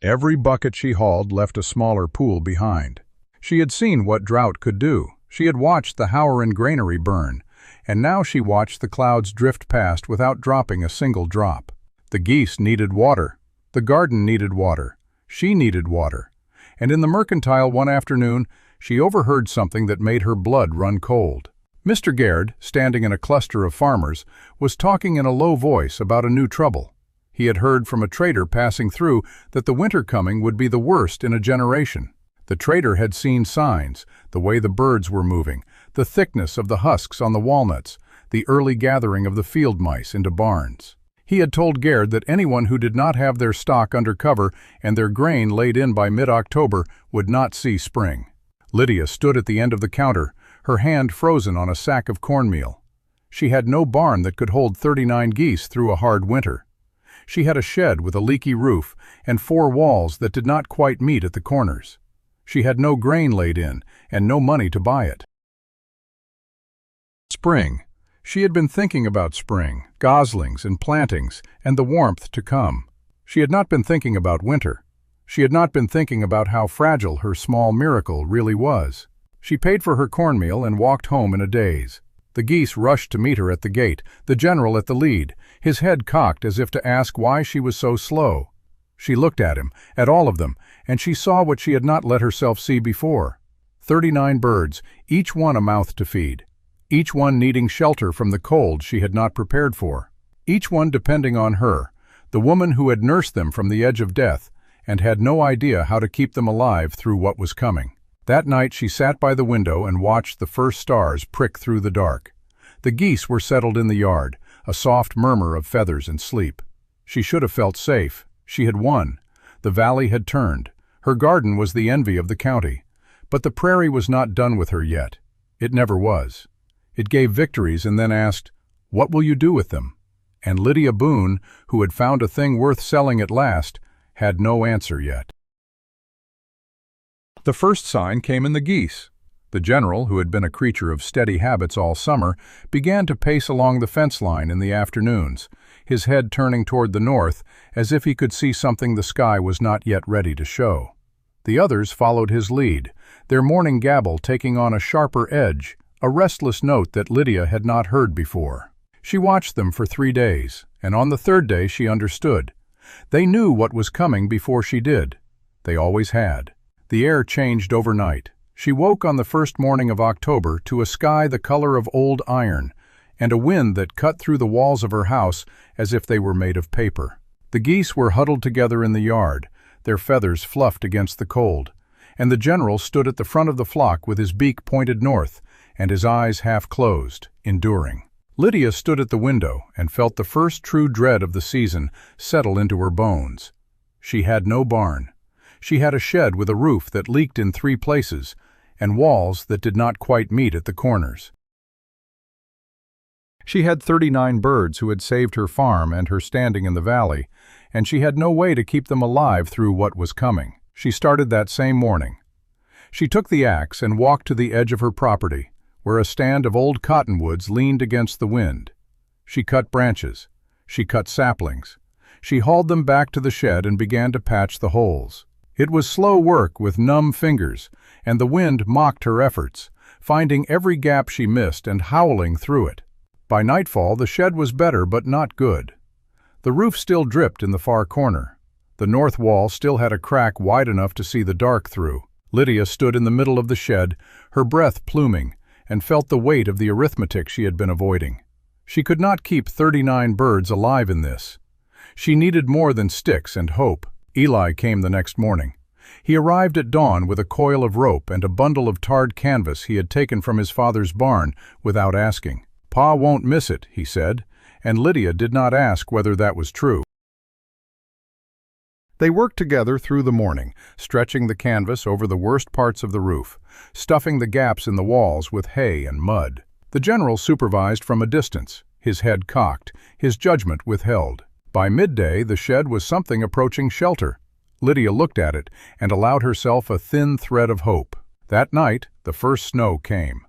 Every bucket she hauled left a smaller pool behind. She had seen what drought could do. She had watched the Howren granary burn, and now she watched the clouds drift past without dropping a single drop. The geese needed water. The garden needed water. She needed water. And in the mercantile one afternoon, she overheard something that made her blood run cold. Mr. Gaird, standing in a cluster of farmers, was talking in a low voice about a new trouble. He had heard from a trader passing through that the winter coming would be the worst in a generation. The trader had seen signs, the way the birds were moving, the thickness of the husks on the walnuts, the early gathering of the field mice into barns. He had told Gaird that anyone who did not have their stock under cover and their grain laid in by mid-October would not see spring. Lydia stood at the end of the counter, her hand frozen on a sack of cornmeal. She had no barn that could hold 39 geese through a hard winter. She had a shed with a leaky roof and 4 walls that did not quite meet at the corners. She had no grain laid in and no money to buy it. Spring. She had been thinking about spring, goslings and plantings, and the warmth to come. She had not been thinking about winter. She had not been thinking about how fragile her small miracle really was. She paid for her cornmeal and walked home in a daze. The geese rushed to meet her at the gate, the general at the lead, his head cocked as if to ask why she was so slow. She looked at him, at all of them, and she saw what she had not let herself see before. 39 birds, each one a mouth to feed. Each one needing shelter from the cold she had not prepared for. Each one depending on her, the woman who had nursed them from the edge of death, and had no idea how to keep them alive through what was coming. That night she sat by the window and watched the first stars prick through the dark. The geese were settled in the yard, a soft murmur of feathers and sleep. She should have felt safe. She had won. The valley had turned. Her garden was the envy of the county. But the prairie was not done with her yet. It never was. It gave victories and then asked, "What will you do with them?" And Lydia Boon, who had found a thing worth selling at last, had no answer yet. The first sign came in the geese. The general, who had been a creature of steady habits all summer, began to pace along the fence line in the afternoons, his head turning toward the north, as if he could see something the sky was not yet ready to show. The others followed his lead, their morning gabble taking on a sharper edge, a restless note that Lydia had not heard before. She watched them for 3 days, and on the 3rd day she understood. They knew what was coming before she did. They always had. The air changed overnight. She woke on the first morning of October to a sky the color of old iron, and a wind that cut through the walls of her house as if they were made of paper. The geese were huddled together in the yard, their feathers fluffed against the cold, and the general stood at the front of the flock with his beak pointed north, and his eyes half closed, enduring. Lydia stood at the window and felt the first true dread of the season settle into her bones. She had no barn. She had a shed with a roof that leaked in 3 places, and walls that did not quite meet at the corners. She had 39 birds who had saved her farm and her standing in the valley, and she had no way to keep them alive through what was coming. She started that same morning. She took the axe and walked to the edge of her property, where a stand of old cottonwoods leaned against the wind. She cut branches. She cut saplings. She hauled them back to the shed and began to patch the holes. It was slow work with numb fingers, and the wind mocked her efforts, finding every gap she missed and howling through it. By nightfall the shed was better but not good. The roof still dripped in the far corner. The north wall still had a crack wide enough to see the dark through. Lydia stood in the middle of the shed, her breath pluming, and felt the weight of the arithmetic she had been avoiding. She could not keep 39 birds alive in this. She needed more than sticks and hope. Eli came the next morning. He arrived at dawn with a coil of rope and a bundle of tarred canvas he had taken from his father's barn without asking. "Pa won't miss it," he said, and Lydia did not ask whether that was true. They worked together through the morning, stretching the canvas over the worst parts of the roof, stuffing the gaps in the walls with hay and mud. The general supervised from a distance, his head cocked, his judgment withheld. By midday, the shed was something approaching shelter. Lydia looked at it and allowed herself a thin thread of hope. That night, the first snow came.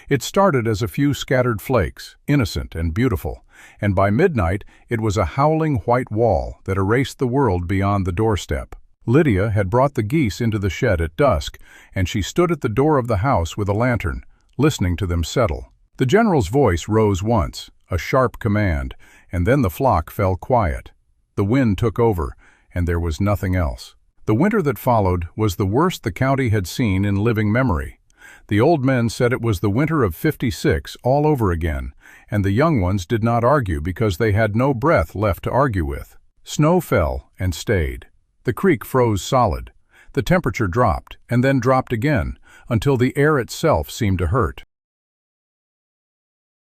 It started as a few scattered flakes, innocent and beautiful, and by midnight it was a howling white wall that erased the world beyond the doorstep. Lydia had brought the geese into the shed at dusk, and she stood at the door of the house with a lantern, listening to them settle. The general's voice rose once, a sharp command, and then the flock fell quiet. The wind took over, and there was nothing else. The winter that followed was the worst the county had seen in living memory. The old men said it was the winter of '56 all over again, and the young ones did not argue because they had no breath left to argue with. Snow fell and stayed. The creek froze solid. The temperature dropped, and then dropped again, until the air itself seemed to hurt.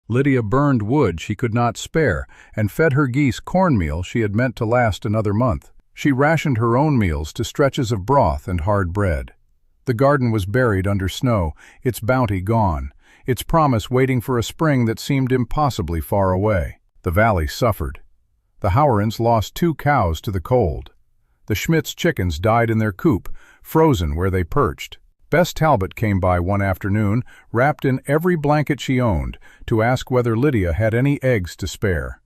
Lydia burned wood she could not spare and fed her geese cornmeal she had meant to last another month. She rationed her own meals to stretches of broth and hard bread. The garden was buried under snow, its bounty gone, its promise waiting for a spring that seemed impossibly far away. The valley suffered. The Howrans lost 2 cows to the cold. The Schmidt's chickens died in their coop, frozen where they perched. Bess Talbot came by one afternoon, wrapped in every blanket she owned, to ask whether Lydia had any eggs to spare.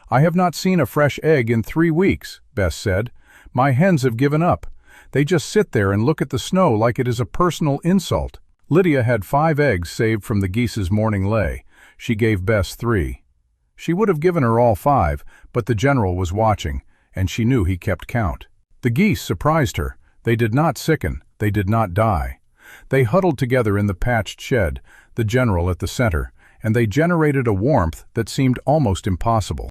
"I have not seen a fresh egg in 3 weeks, Bess said. "My hens have given up. They just sit there and look at the snow like it is a personal insult." Lydia had 5 eggs saved from the geese's morning lay. She gave Bess 3. She would have given her all 5, but the general was watching, and she knew he kept count. The geese surprised her. They did not sicken. They did not die. They huddled together in the patched shed, the general at the center, and they generated a warmth that seemed almost impossible.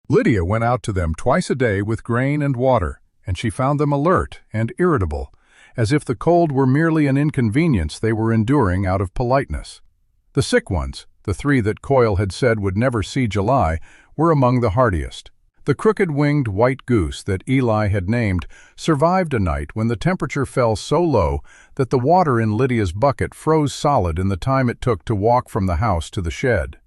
Lydia went out to them twice a day with grain and water, and she found them alert and irritable, as if the cold were merely an inconvenience they were enduring out of politeness. The sick ones, the 3 that Coyle had said would never see July, were among the hardiest. The crooked-winged white goose that Eli had named survived a night when the temperature fell so low that the water in Lydia's bucket froze solid in the time it took to walk from the house to the shed.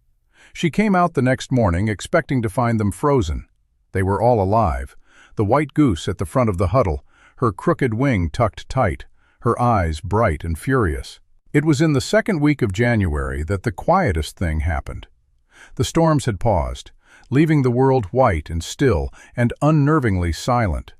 She came out the next morning expecting to find them frozen. They were all alive. The white goose at the front of the huddle, her crooked wing tucked tight, her eyes bright and furious. It was in the second week of January that the quietest thing happened. The storms had paused, leaving the world white and still and unnervingly silent.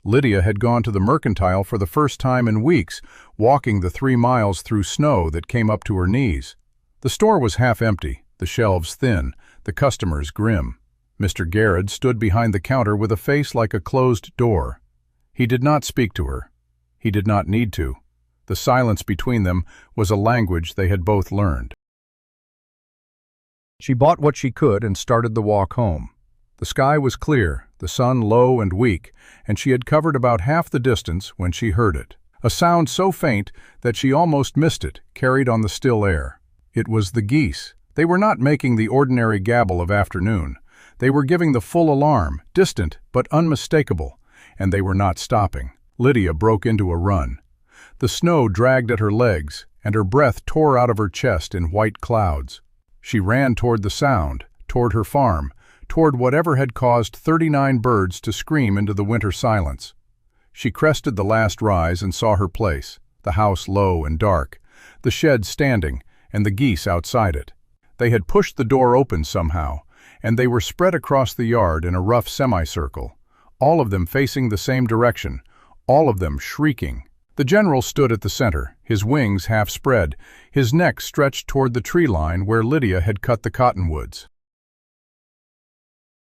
Lydia had gone to the mercantile for the first time in weeks, walking the 3 miles through snow that came up to her knees. The store was half empty, the shelves thin, the customers grim. Mr. Garrett stood behind the counter with a face like a closed door. He did not speak to her. He did not need to. The silence between them was a language they had both learned. She bought what she could and started the walk home. The sky was clear, the sun low and weak, and she had covered about half the distance when she heard it. A sound so faint that she almost missed it, carried on the still air. It was the geese. They were not making the ordinary gabble of afternoon. They were giving the full alarm, distant but unmistakable, and they were not stopping. Lydia broke into a run. The snow dragged at her legs, and her breath tore out of her chest in white clouds. She ran toward the sound, toward her farm, toward whatever had caused 39 birds to scream into the winter silence. She crested the last rise and saw her place, the house low and dark, the shed standing, and the geese outside it. They had pushed the door open somehow, and they were spread across the yard in a rough semicircle, all of them facing the same direction, all of them shrieking. The general stood at the center, his wings half spread, his neck stretched toward the tree line where Lydia had cut the cottonwoods.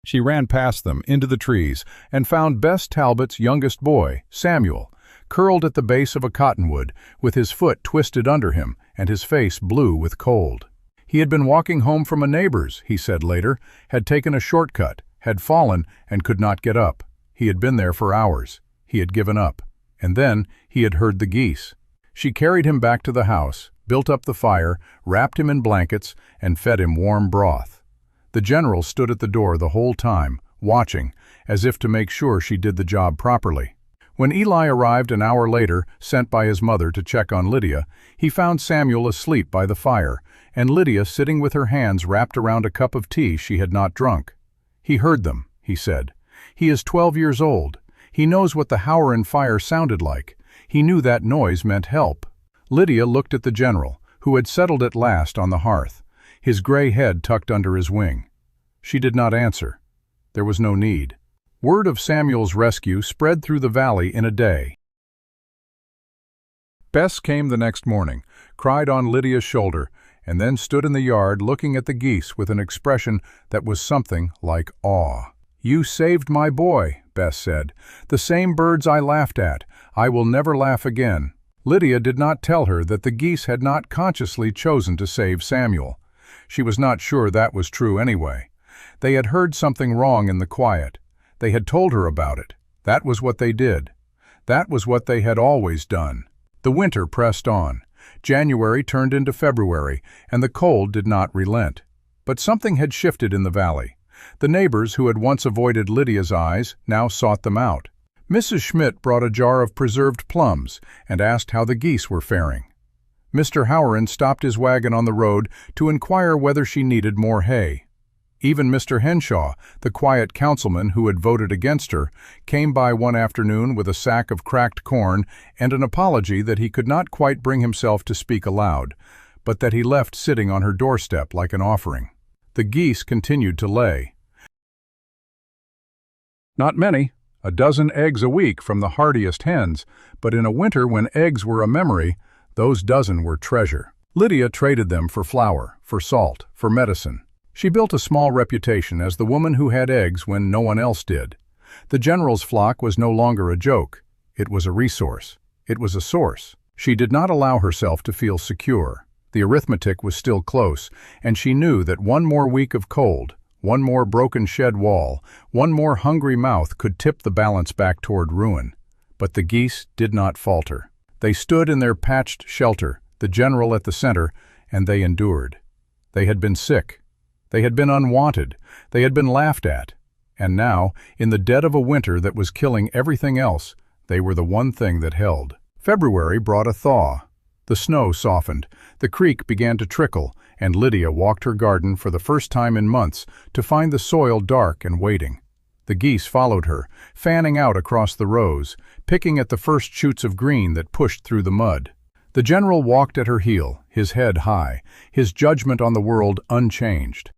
She ran past them, into the trees, and found Bess Talbot's youngest boy, Samuel, curled at the base of a cottonwood, with his foot twisted under him and his face blue with cold. He had been walking home from a neighbor's, he said later, had taken a shortcut, had fallen, and could not get up. He had been there for hours. He had given up. And then he had heard the geese. She carried him back to the house, built up the fire, wrapped him in blankets, and fed him warm broth. The general stood at the door the whole time, watching, as if to make sure she did the job properly. When Eli arrived an hour later, sent by his mother to check on Lydia, he found Samuel asleep by the fire, and Lydia sitting with her hands wrapped around a cup of tea she had not drunk. "He heard them," he said. "He is 12 years old. He knows what the Howran fire sounded like. He knew that noise meant help." Lydia looked at the general, who had settled at last on the hearth, his gray head tucked under his wing. She did not answer. There was no need. Word of Samuel's rescue spread through the valley in a day. Bess came the next morning, cried on Lydia's shoulder, and then stood in the yard looking at the geese with an expression that was something like awe. "You saved my boy," Bess said. "The same birds I laughed at. I will never laugh again." Lydia did not tell her that the geese had not consciously chosen to save Samuel. She was not sure that was true anyway. They had heard something wrong in the quiet. They had told her about it. That was what they did. That was what they had always done. The winter pressed on. January turned into February, and the cold did not relent. But something had shifted in the valley. The neighbors who had once avoided Lydia's eyes now sought them out. Mrs. Schmidt brought a jar of preserved plums and asked how the geese were faring. Mr. Howren stopped his wagon on the road to inquire whether she needed more hay. Even Mr. Henshaw, the quiet councilman who had voted against her, came by one afternoon with a sack of cracked corn and an apology that he could not quite bring himself to speak aloud, but that he left sitting on her doorstep like an offering. The geese continued to lay. Not many, a dozen eggs a week from the hardiest hens, but in a winter when eggs were a memory, those dozen were treasure. Lydia traded them for flour, for salt, for medicine. She built a small reputation as the woman who had eggs when no one else did. The general's flock was no longer a joke. It was a resource. It was a source. She did not allow herself to feel secure. The arithmetic was still close, and she knew that one more week of cold, one more broken shed wall, one more hungry mouth could tip the balance back toward ruin. But the geese did not falter. They stood in their patched shelter, the general at the center, and they endured. They had been sick. They had been unwanted. They had been laughed at. And now, in the dead of a winter that was killing everything else, they were the one thing that held. February brought a thaw. The snow softened, the creek began to trickle, and Lydia walked her garden for the first time in months to find the soil dark and waiting. The geese followed her, fanning out across the rows, picking at the first shoots of green that pushed through the mud. The general walked at her heel, his head high, his judgment on the world unchanged.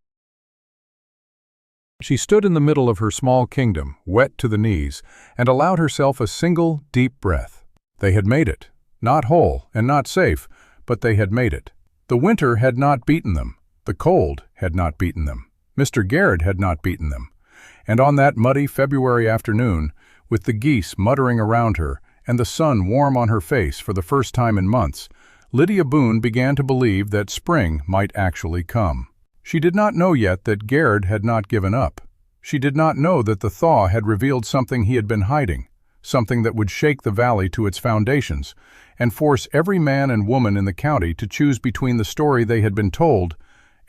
She stood in the middle of her small kingdom, wet to the knees, and allowed herself a single, deep breath. They had made it. Not whole and not safe, but they had made it. The winter had not beaten them. The cold had not beaten them. Mr. Garrett had not beaten them. And on that muddy February afternoon, with the geese muttering around her and the sun warm on her face for the first time in months, Lydia Boon began to believe that spring might actually come. She did not know yet that Garrett had not given up. She did not know that the thaw had revealed something he had been hiding, something that would shake the valley to its foundations and force every man and woman in the county to choose between the story they had been told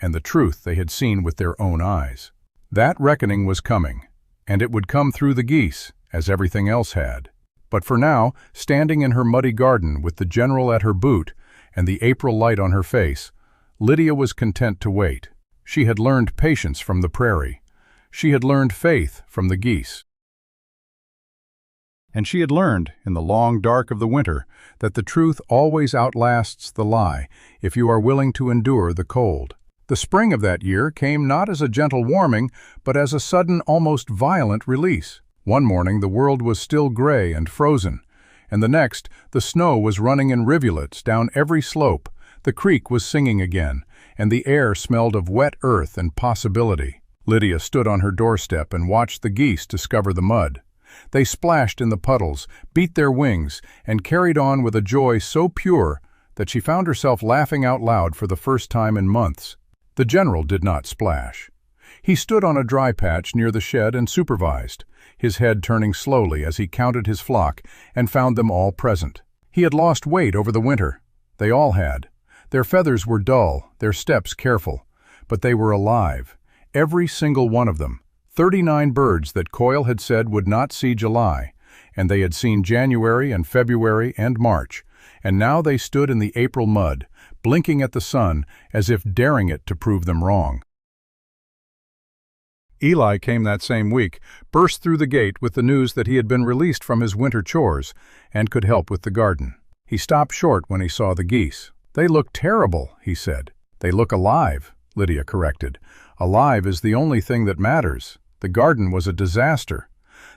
and the truth they had seen with their own eyes. That reckoning was coming, and it would come through the geese, as everything else had. But for now, standing in her muddy garden with the general at her boot and the April light on her face, Lydia was content to wait. She had learned patience from the prairie. She had learned faith from the geese. And she had learned, in the long dark of the winter, that the truth always outlasts the lie if you are willing to endure the cold. The spring of that year came not as a gentle warming, but as a sudden, almost violent release. One morning the world was still gray and frozen, and the next the snow was running in rivulets down every slope, the creek was singing again, and the air smelled of wet earth and possibility. Lydia stood on her doorstep and watched the geese discover the mud. They splashed in the puddles, beat their wings, and carried on with a joy so pure that she found herself laughing out loud for the first time in months. The general did not splash. He stood on a dry patch near the shed and supervised, his head turning slowly as he counted his flock and found them all present. He had lost weight over the winter. They all had. Their feathers were dull, their steps careful, but they were alive, every single one of them. 39 birds that Coyle had said would not see July, and they had seen January and February and March, and now they stood in the April mud, blinking at the sun as if daring it to prove them wrong. Eli came that same week, burst through the gate with the news that he had been released from his winter chores and could help with the garden. He stopped short when he saw the geese. "They look terrible," he said. "They look alive," Lydia corrected. "Alive is the only thing that matters. The garden was a disaster."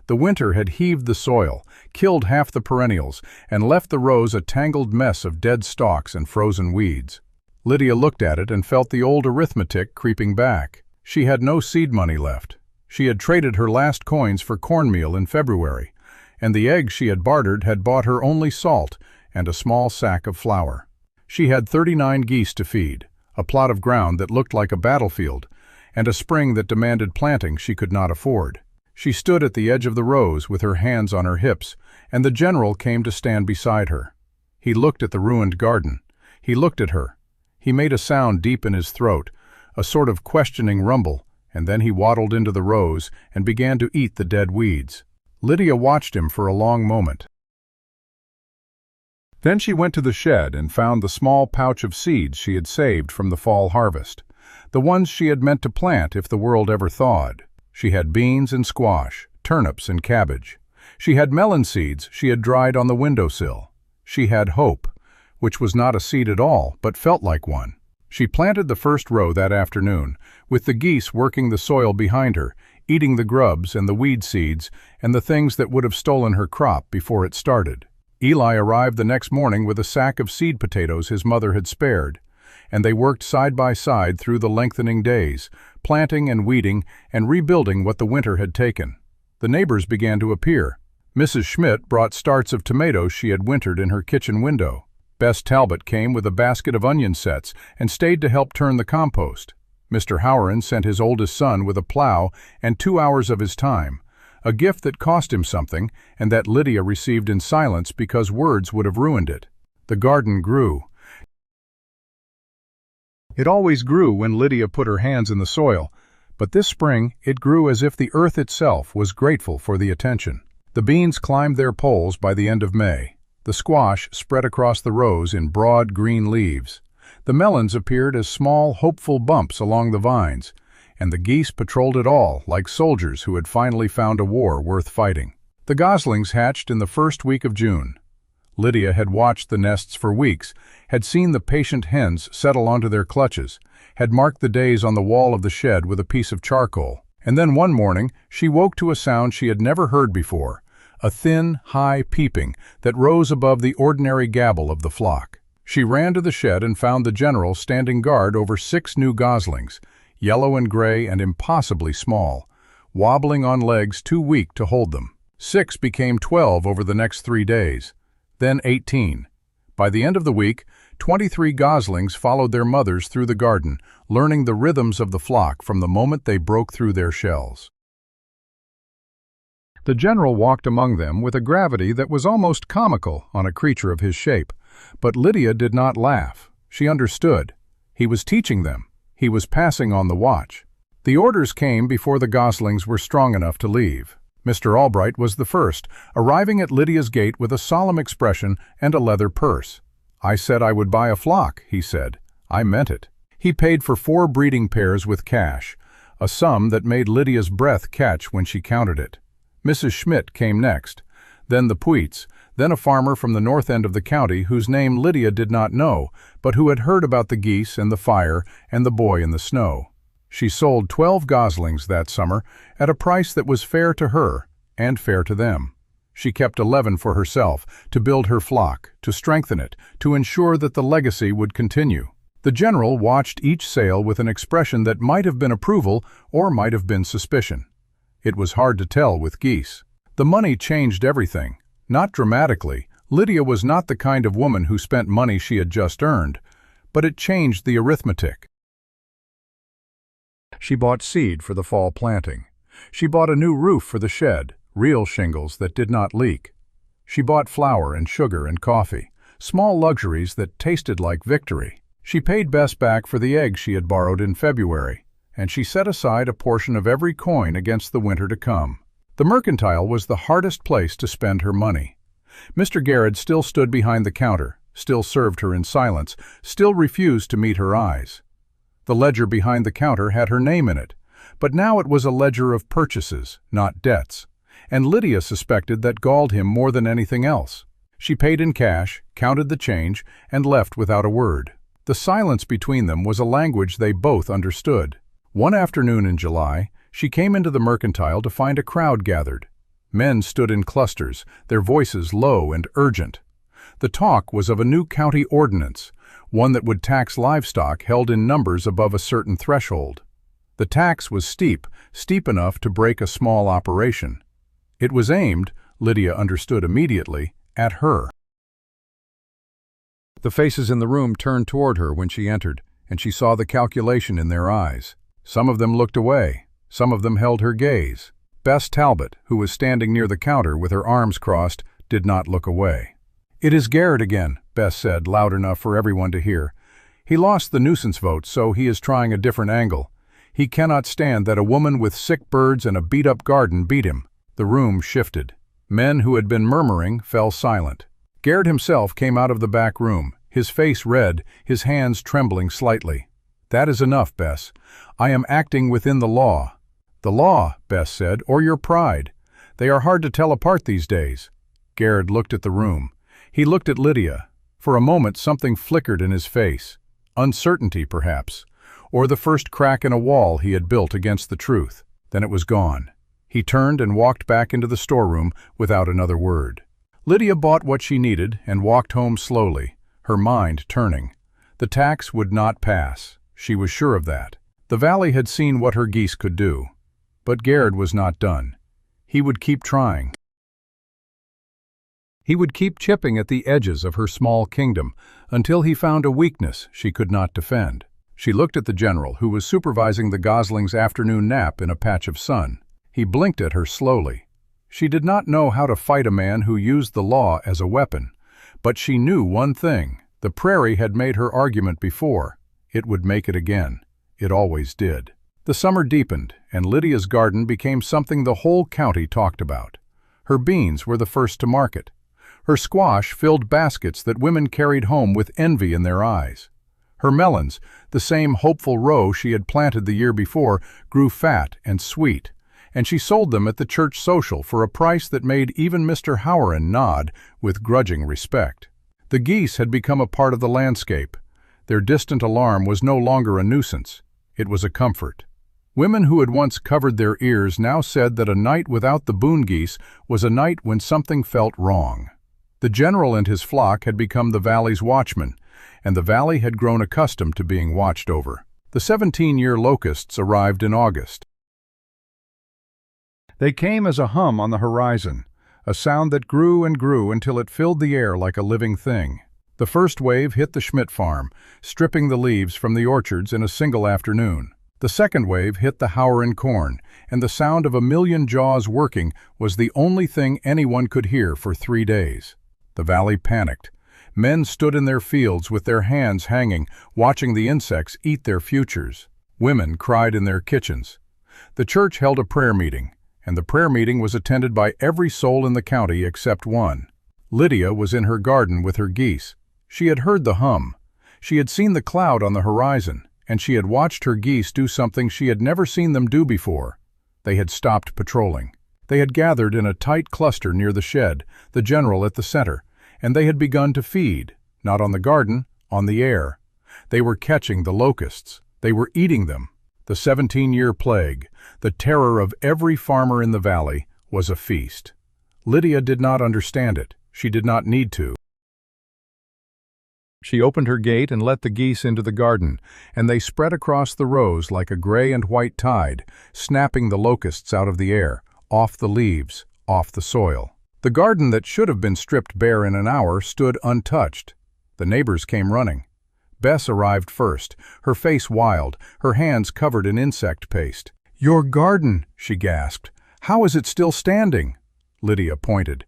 The winter had heaved the soil, killed half the perennials, and left the rows a tangled mess of dead stalks and frozen weeds. Lydia looked at it and felt the old arithmetic creeping back. She had no seed money left. She had traded her last coins for cornmeal in February, and the eggs she had bartered had bought her only salt and a small sack of flour. She had 39 geese to feed, a plot of ground that looked like a battlefield, and a spring that demanded planting she could not afford. She stood at the edge of the rows with her hands on her hips, and the general came to stand beside her. He looked at the ruined garden. He looked at her. He made a sound deep in his throat, a sort of questioning rumble, and then he waddled into the rows and began to eat the dead weeds. Lydia watched him for a long moment. Then she went to the shed and found the small pouch of seeds she had saved from the fall harvest, the ones she had meant to plant if the world ever thawed. She had beans and squash, turnips and cabbage. She had melon seeds she had dried on the windowsill. She had hope, which was not a seed at all, but felt like one. She planted the first row that afternoon, with the geese working the soil behind her, eating the grubs and the weed seeds and the things that would have stolen her crop before it started. Eli arrived the next morning with a sack of seed potatoes his mother had spared, and they worked side by side through the lengthening days, planting and weeding and rebuilding what the winter had taken. The neighbors began to appear. Mrs. Schmidt brought starts of tomatoes she had wintered in her kitchen window. Bess Talbot came with a basket of onion sets and stayed to help turn the compost. Mr. Howren sent his oldest son with a plow and 2 hours of his time, a gift that cost him something and that Lydia received in silence because words would have ruined it. The garden grew. It always grew when Lydia put her hands in the soil, but this spring it grew as if the earth itself was grateful for the attention. The beans climbed their poles by the end of May. The squash spread across the rows in broad green leaves. The melons appeared as small, hopeful bumps along the vines, and the geese patrolled it all like soldiers who had finally found a war worth fighting. The goslings hatched in the first week of June. Lydia had watched the nests for weeks, had seen the patient hens settle onto their clutches, had marked the days on the wall of the shed with a piece of charcoal. And then one morning she woke to a sound she had never heard before, a thin, high peeping that rose above the ordinary gabble of the flock. She ran to the shed and found the general standing guard over 6 new goslings, yellow and gray and impossibly small, wobbling on legs too weak to hold them. 6 became 12 over the next 3 days, then 18. By the end of the week, 23 goslings followed their mothers through the garden, learning the rhythms of the flock from the moment they broke through their shells. The general walked among them with a gravity that was almost comical on a creature of his shape, but Lydia did not laugh. She understood. He was teaching them. He was passing on the watch. The orders came before the goslings were strong enough to leave. Mr. Albright was the first, arriving at Lydia's gate with a solemn expression and a leather purse. "I said I would buy a flock," he said. "I meant it." He paid for 4 breeding pairs with cash, a sum that made Lydia's breath catch when she counted it. Mrs. Schmidt came next, then the Puits, then a farmer from the north end of the county whose name Lydia did not know, but who had heard about the geese and the fire and the boy in the snow. She sold 12 goslings that summer at a price that was fair to her and fair to them. She kept 11 for herself, to build her flock, to strengthen it, to ensure that the legacy would continue. The general watched each sale with an expression that might have been approval or might have been suspicion. It was hard to tell with geese. The money changed everything. Not dramatically. Lydia was not the kind of woman who spent money she had just earned, but it changed the arithmetic. She bought seed for the fall planting. She bought a new roof for the shed, real shingles that did not leak. She bought flour and sugar and coffee, small luxuries that tasted like victory. She paid Bess back for the eggs she had borrowed in February, and she set aside a portion of every coin against the winter to come. The mercantile was the hardest place to spend her money. Mr. Garrett still stood behind the counter, still served her in silence, still refused to meet her eyes. The ledger behind the counter had her name in it, but now it was a ledger of purchases, not debts, and Lydia suspected that galled him more than anything else. She paid in cash, counted the change, and left without a word. The silence between them was a language they both understood. One afternoon in July, she came into the mercantile to find a crowd gathered. Men stood in clusters, their voices low and urgent. The talk was of a new county ordinance, one that would tax livestock held in numbers above a certain threshold. The tax was steep enough to break a small operation. It was aimed, Lydia understood immediately, at her. The faces in the room turned toward her when she entered, and she saw the calculation in their eyes. Some of them looked away, some of them held her gaze. Bess Talbot, who was standing near the counter with her arms crossed, did not look away. "It is Garrett again," Bess said, loud enough for everyone to hear. "He lost the nuisance vote, so he is trying a different angle. He cannot stand that a woman with sick birds and a beat-up garden beat him." The room shifted. Men who had been murmuring fell silent. Garrett himself came out of the back room, his face red, his hands trembling slightly. "That is enough, Bess. I am acting within the law." "The law," Bess said, "or your pride. They are hard to tell apart these days." Garrett looked at the room. He looked at Lydia. For a moment something flickered in his face. Uncertainty, perhaps, or the first crack in a wall he had built against the truth. Then it was gone. He turned and walked back into the storeroom without another word. Lydia bought what she needed and walked home slowly, her mind turning. The tax would not pass. She was sure of that. The valley had seen what her geese could do. But Garrett was not done. He would keep trying. He would keep chipping at the edges of her small kingdom until he found a weakness she could not defend. She looked at the general, who was supervising the goslings' afternoon nap in a patch of sun. He blinked at her slowly. She did not know how to fight a man who used the law as a weapon, but she knew one thing. The prairie had made her argument before. It would make it again. It always did. The summer deepened, and Lydia's garden became something the whole county talked about. Her beans were the first to market. Her squash filled baskets that women carried home with envy in their eyes. Her melons, the same hopeful row she had planted the year before, grew fat and sweet, and she sold them at the church social for a price that made even Mr. Howren nod with grudging respect. The geese had become a part of the landscape. Their distant alarm was no longer a nuisance. It was a comfort. Women who had once covered their ears now said that a night without the Boon geese was a night when something felt wrong. The general and his flock had become the valley's watchmen, and the valley had grown accustomed to being watched over. The 17-year locusts arrived in August. They came as a hum on the horizon, a sound that grew and grew until it filled the air like a living thing. The first wave hit the Schmidt farm, stripping the leaves from the orchards in a single afternoon. The second wave hit the Howren corn, and the sound of a million jaws working was the only thing anyone could hear for 3 days. The valley panicked. Men stood in their fields with their hands hanging, watching the insects eat their futures. Women cried in their kitchens. The church held a prayer meeting, and the prayer meeting was attended by every soul in the county except one. Lydia was in her garden with her geese. She had heard the hum. She had seen the cloud on the horizon, and she had watched her geese do something she had never seen them do before. They had stopped patrolling. They had gathered in a tight cluster near the shed, the general at the center, and they had begun to feed, not on the garden, on the air. They were catching the locusts. They were eating them. The 17-year plague, the terror of every farmer in the valley, was a feast. Lydia did not understand it. She did not need to. She opened her gate and let the geese into the garden, and they spread across the rows like a gray and white tide, snapping the locusts out of the air, off the leaves, off the soil. The garden that should have been stripped bare in an hour stood untouched. The neighbors came running. Bess arrived first, her face wild, her hands covered in insect paste. "Your garden," she gasped. "How is it still standing?" Lydia pointed.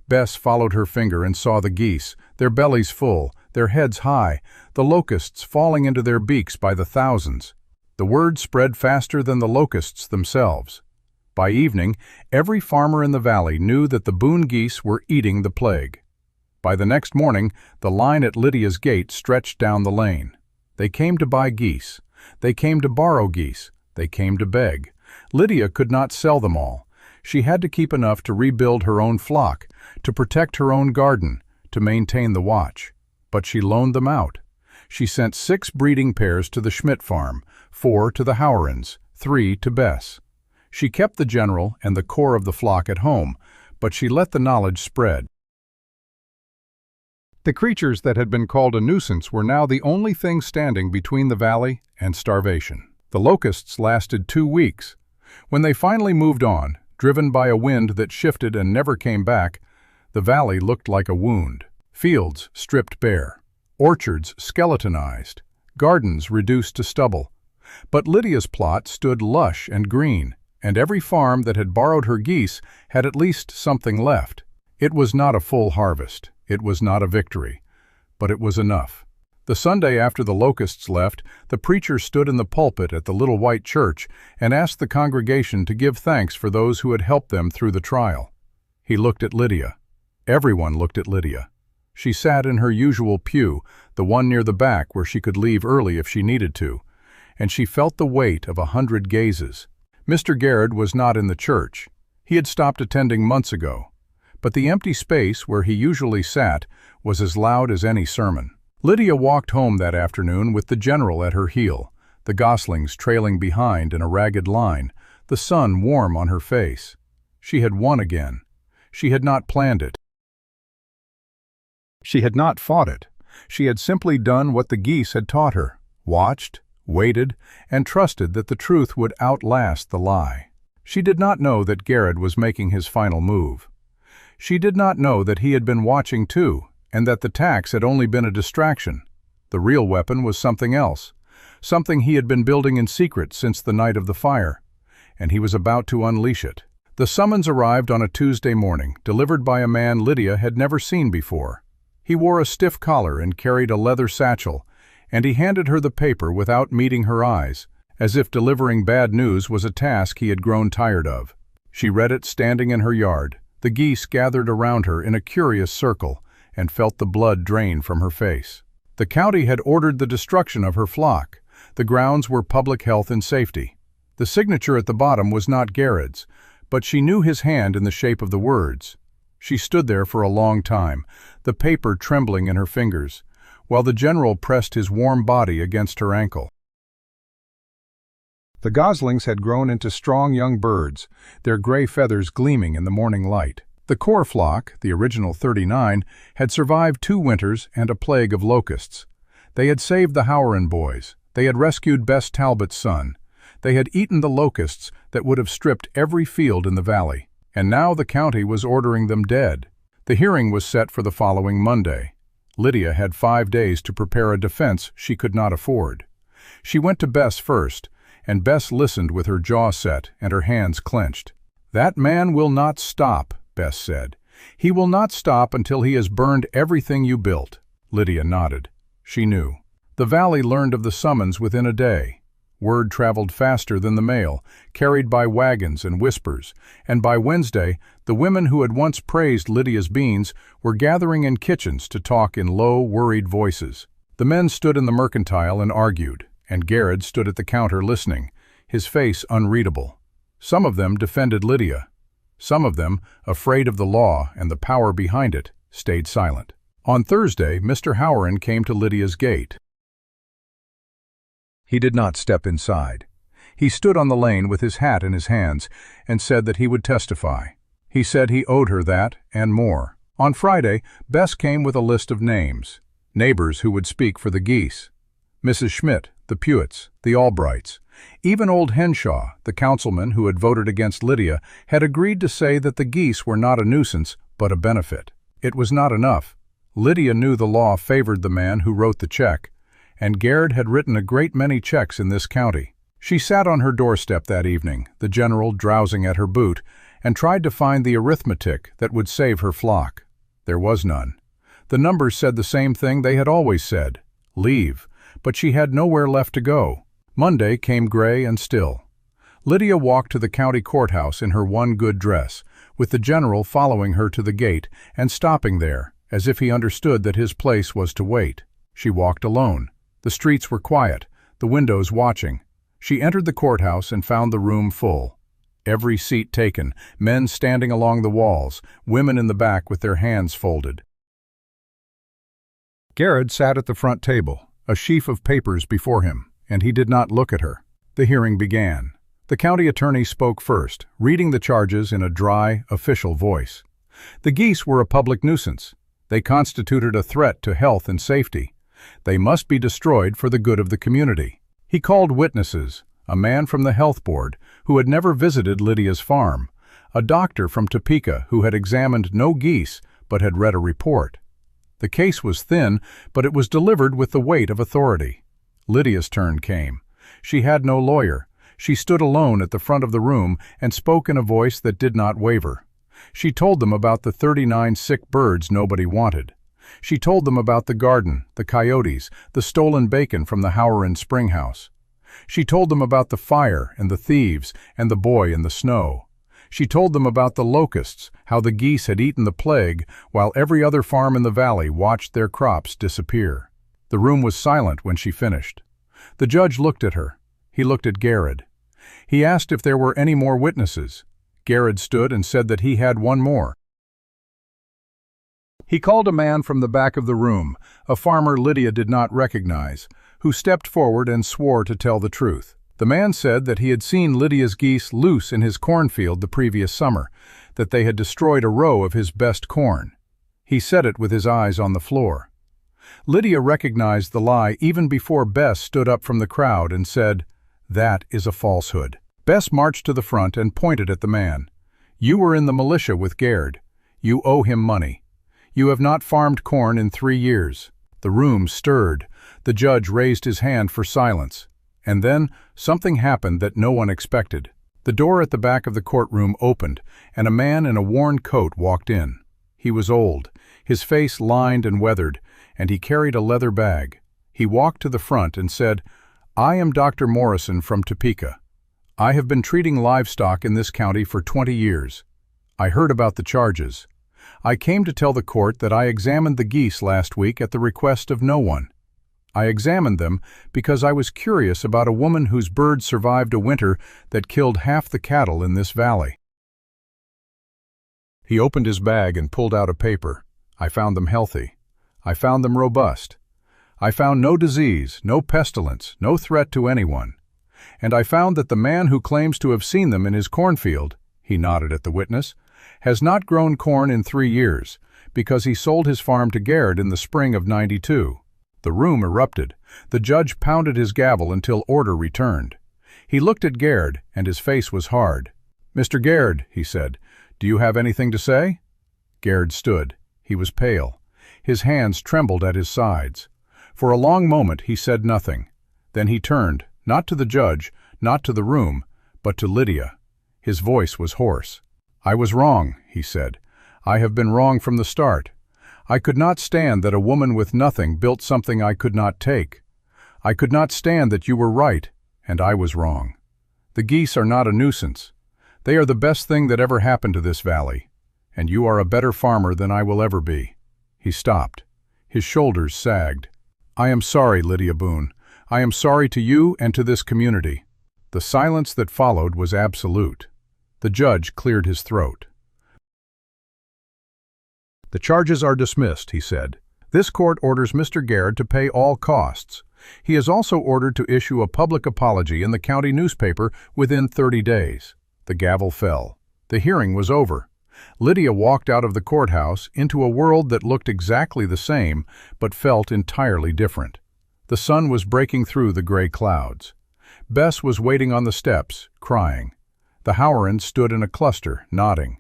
Bess followed her finger and saw the geese, their bellies full, their heads high, the locusts falling into their beaks by the thousands. The word spread faster than the locusts themselves. By evening, every farmer in the valley knew that the Boon geese were eating the plague. By the next morning, the line at Lydia's gate stretched down the lane. They came to buy geese. They came to borrow geese. They came to beg. Lydia could not sell them all. She had to keep enough to rebuild her own flock, to protect her own garden, to maintain the watch. But she loaned them out. She sent 6 breeding pairs to the Schmidt farm, 4 to the Howrens, 3 to Bess. She kept the general and the core of the flock at home, but she let the knowledge spread. The creatures that had been called a nuisance were now the only thing standing between the valley and starvation. The locusts lasted 2 weeks. When they finally moved on, driven by a wind that shifted and never came back, the valley looked like a wound. Fields stripped bare, orchards skeletonized, gardens reduced to stubble. But Lydia's plot stood lush and green, and every farm that had borrowed her geese had at least something left. It was not a full harvest, it was not a victory, but it was enough. The Sunday after the locusts left, the preacher stood in the pulpit at the little white church and asked the congregation to give thanks for those who had helped them through the trial. He looked at Lydia. Everyone looked at Lydia. She sat in her usual pew, the one near the back where she could leave early if she needed to, and she felt the weight of 100 gazes. Mr. Garrett was not in the church. He had stopped attending months ago, but the empty space where he usually sat was as loud as any sermon. Lydia walked home that afternoon with the general at her heel, the goslings trailing behind in a ragged line, the sun warm on her face. She had won again. She had not planned it. She had not fought it. She had simply done what the geese had taught her, watched, waited, and trusted that the truth would outlast the lie. She did not know that Garrett was making his final move. She did not know that he had been watching too, and that the tax had only been a distraction. The real weapon was something else, something he had been building in secret since the night of the fire, and he was about to unleash it. The summons arrived on a Tuesday morning, delivered by a man Lydia had never seen before. He wore a stiff collar and carried a leather satchel, and he handed her the paper without meeting her eyes, as if delivering bad news was a task he had grown tired of. She read it standing in her yard. The geese gathered around her in a curious circle and felt the blood drain from her face. The county had ordered the destruction of her flock. The grounds were public health and safety. The signature at the bottom was not Garrett's, but she knew his hand in the shape of the words. She stood there for a long time, the paper trembling in her fingers, while the general pressed his warm body against her ankle. The goslings had grown into strong young birds, their gray feathers gleaming in the morning light. The core flock, the original 39, had survived 2 winters and a plague of locusts. They had saved the Howren boys. They had rescued Bess Talbot's son. They had eaten the locusts that would have stripped every field in the valley. And now the county was ordering them dead. The hearing was set for the following Monday. Lydia had 5 days to prepare a defense she could not afford. She went to Bess first, and Bess listened with her jaw set and her hands clenched. "That man will not stop," Bess said. "He will not stop until he has burned everything you built." Lydia nodded. She knew. The valley learned of the summons within a day. Word traveled faster than the mail, carried by wagons and whispers, and by Wednesday, the women who had once praised Lydia's beans were gathering in kitchens to talk in low, worried voices. The men stood in the mercantile and argued, and Garrett stood at the counter listening, his face unreadable. Some of them defended Lydia. Some of them, afraid of the law and the power behind it, stayed silent. On Thursday, Mr. Howren came to Lydia's gate. He did not step inside. He stood on the lane with his hat in his hands and said that he would testify. He said he owed her that and more. On Friday, Bess came with a list of names, neighbors who would speak for the geese. Mrs. Schmidt, the Pewitts, the Albrights. Even old Henshaw, the councilman who had voted against Lydia, had agreed to say that the geese were not a nuisance, but a benefit. It was not enough. Lydia knew the law favored the man who wrote the check, and Garrett had written a great many checks in this county. She sat on her doorstep that evening, the general drowsing at her boot, and tried to find the arithmetic that would save her flock. There was none. The numbers said the same thing they had always said: leave, but she had nowhere left to go. Monday came gray and still. Lydia walked to the county courthouse in her one good dress, with the general following her to the gate and stopping there, as if he understood that his place was to wait. She walked alone. The streets were quiet, the windows watching. She entered the courthouse and found the room full. Every seat taken, men standing along the walls, women in the back with their hands folded. Garrett sat at the front table, a sheaf of papers before him, and he did not look at her. The hearing began. The county attorney spoke first, reading the charges in a dry, official voice. The geese were a public nuisance. They constituted a threat to health and safety. They must be destroyed for the good of the community. He called witnesses, a man from the health board who had never visited Lydia's farm, a doctor from Topeka who had examined no geese but had read a report. The case was thin, but it was delivered with the weight of authority. Lydia's turn came. She had no lawyer. She stood alone at the front of the room and spoke in a voice that did not waver. She told them about the 39 sick birds nobody wanted. She told them about the garden, the coyotes, the stolen bacon from the Howard spring house. She told them about the fire and the thieves and the boy in the snow. She told them about the locusts, how the geese had eaten the plague while every other farm in the valley watched their crops disappear. The room was silent when she finished. The judge looked at her. He looked at Garrett. He asked if there were any more witnesses. Garrett stood and said that he had one more. He called a man from the back of the room, a farmer Lydia did not recognize, who stepped forward and swore to tell the truth. The man said that he had seen Lydia's geese loose in his cornfield the previous summer, that they had destroyed a row of his best corn. He said it with his eyes on the floor. Lydia recognized the lie even before Bess stood up from the crowd and said, "That is a falsehood." Bess marched to the front and pointed at the man. "You were in the militia with Gerd. You owe him money. You have not farmed corn in 3 years." The room stirred. The judge raised his hand for silence. And then something happened that no one expected. The door at the back of the courtroom opened, and a man in a worn coat walked in. He was old, his face lined and weathered, and he carried a leather bag. He walked to the front and said, "I am Dr. Morrison from Topeka. I have been treating livestock in this county for 20 years. I heard about the charges. I came to tell the court that I examined the geese last week at the request of no one. I examined them because I was curious about a woman whose birds survived a winter that killed half the cattle in this valley." He opened his bag and pulled out a paper. "I found them healthy. I found them robust. I found no disease, no pestilence, no threat to anyone. And I found that the man who claims to have seen them in his cornfield," he nodded at the witness, "has not grown corn in 3 years, because he sold his farm to Gerd in the spring of '92. The room erupted. The judge pounded his gavel until order returned. He looked at Gerd, and his face was hard. "Mr. Gerd," he said, "do you have anything to say?" Gerd stood. He was pale. His hands trembled at his sides. For a long moment he said nothing. Then he turned, not to the judge, not to the room, but to Lydia. His voice was hoarse. "I was wrong," he said. "I have been wrong from the start. I could not stand that a woman with nothing built something I could not take. I could not stand that you were right, and I was wrong. The geese are not a nuisance. They are the best thing that ever happened to this valley, and you are a better farmer than I will ever be." He stopped. His shoulders sagged. "I am sorry, Lydia Boon. I am sorry to you and to this community." The silence that followed was absolute. The judge cleared his throat. "The charges are dismissed," he said. "This court orders Mr. Gerd to pay all costs. He is also ordered to issue a public apology in the county newspaper within 30 days. The gavel fell. The hearing was over. Lydia walked out of the courthouse into a world that looked exactly the same, but felt entirely different. The sun was breaking through the gray clouds. Bess was waiting on the steps, crying. The Howrans stood in a cluster, nodding.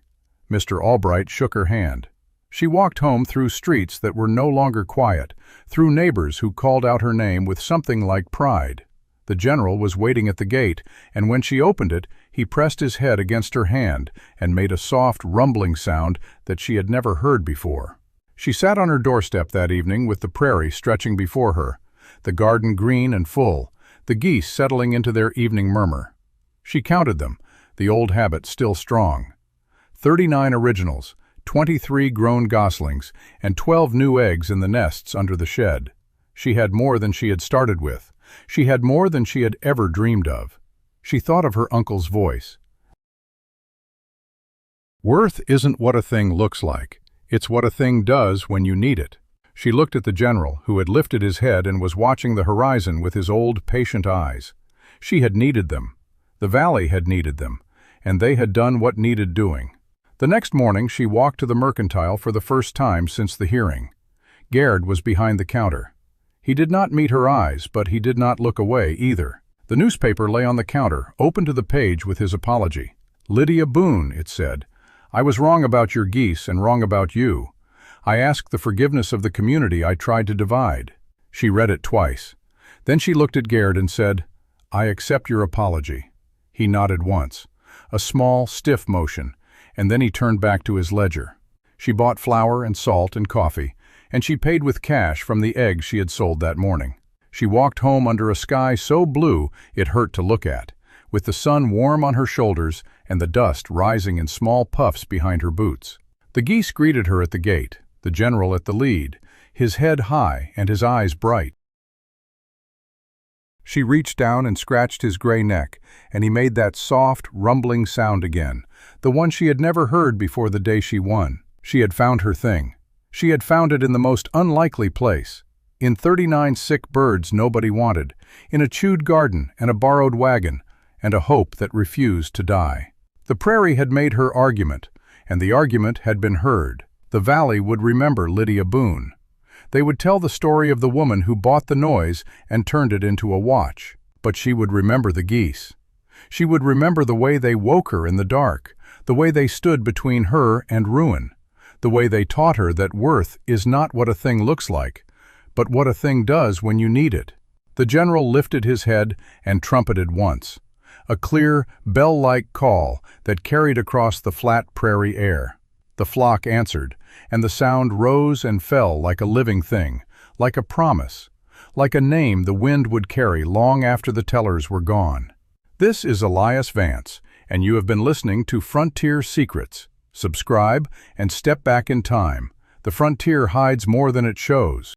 Mr. Albright shook her hand. She walked home through streets that were no longer quiet, through neighbors who called out her name with something like pride. The general was waiting at the gate, and when she opened it, he pressed his head against her hand and made a soft, rumbling sound that she had never heard before. She sat on her doorstep that evening with the prairie stretching before her, the garden green and full, the geese settling into their evening murmur. She counted them, the old habit still strong. 39 originals, 23 grown goslings, and 12 new eggs in the nests under the shed. She had more than she had started with. She had more than she had ever dreamed of. She thought of her uncle's voice. "Worth isn't what a thing looks like. It's what a thing does when you need it." She looked at the general, who had lifted his head and was watching the horizon with his old, patient eyes. She had needed them. The valley had needed them, and they had done what needed doing. The next morning she walked to the mercantile for the first time since the hearing. Gerd was behind the counter. He did not meet her eyes, but he did not look away either. The newspaper lay on the counter, open to the page with his apology. "Lydia Boon," it said, "I was wrong about your geese and wrong about you. I ask the forgiveness of the community I tried to divide." She read it twice. Then she looked at Gerd and said, "I accept your apology." He nodded once, a small, stiff motion, and then he turned back to his ledger. She bought flour and salt and coffee, and she paid with cash from the eggs she had sold that morning. She walked home under a sky so blue it hurt to look at, with the sun warm on her shoulders and the dust rising in small puffs behind her boots. The geese greeted her at the gate, the general at the lead, his head high and his eyes bright. She reached down and scratched his gray neck, and he made that soft, rumbling sound again, the one she had never heard before the day she won. She had found her thing. She had found it in the most unlikely place. In 39 sick birds nobody wanted, in a chewed garden and a borrowed wagon, and a hope that refused to die. The prairie had made her argument, and the argument had been heard. The valley would remember Lydia Boon. They would tell the story of the woman who bought the noise and turned it into a watch. But she would remember the geese. She would remember the way they woke her in the dark, the way they stood between her and ruin, the way they taught her that worth is not what a thing looks like, but what a thing does when you need it. The general lifted his head and trumpeted once, a clear, bell-like call that carried across the flat prairie air. The flock answered, and the sound rose and fell like a living thing, like a promise, like a name the wind would carry long after the tellers were gone. This is Elias Vance, and you have been listening to Frontier Secrets. Subscribe and step back in time. The frontier hides more than it shows.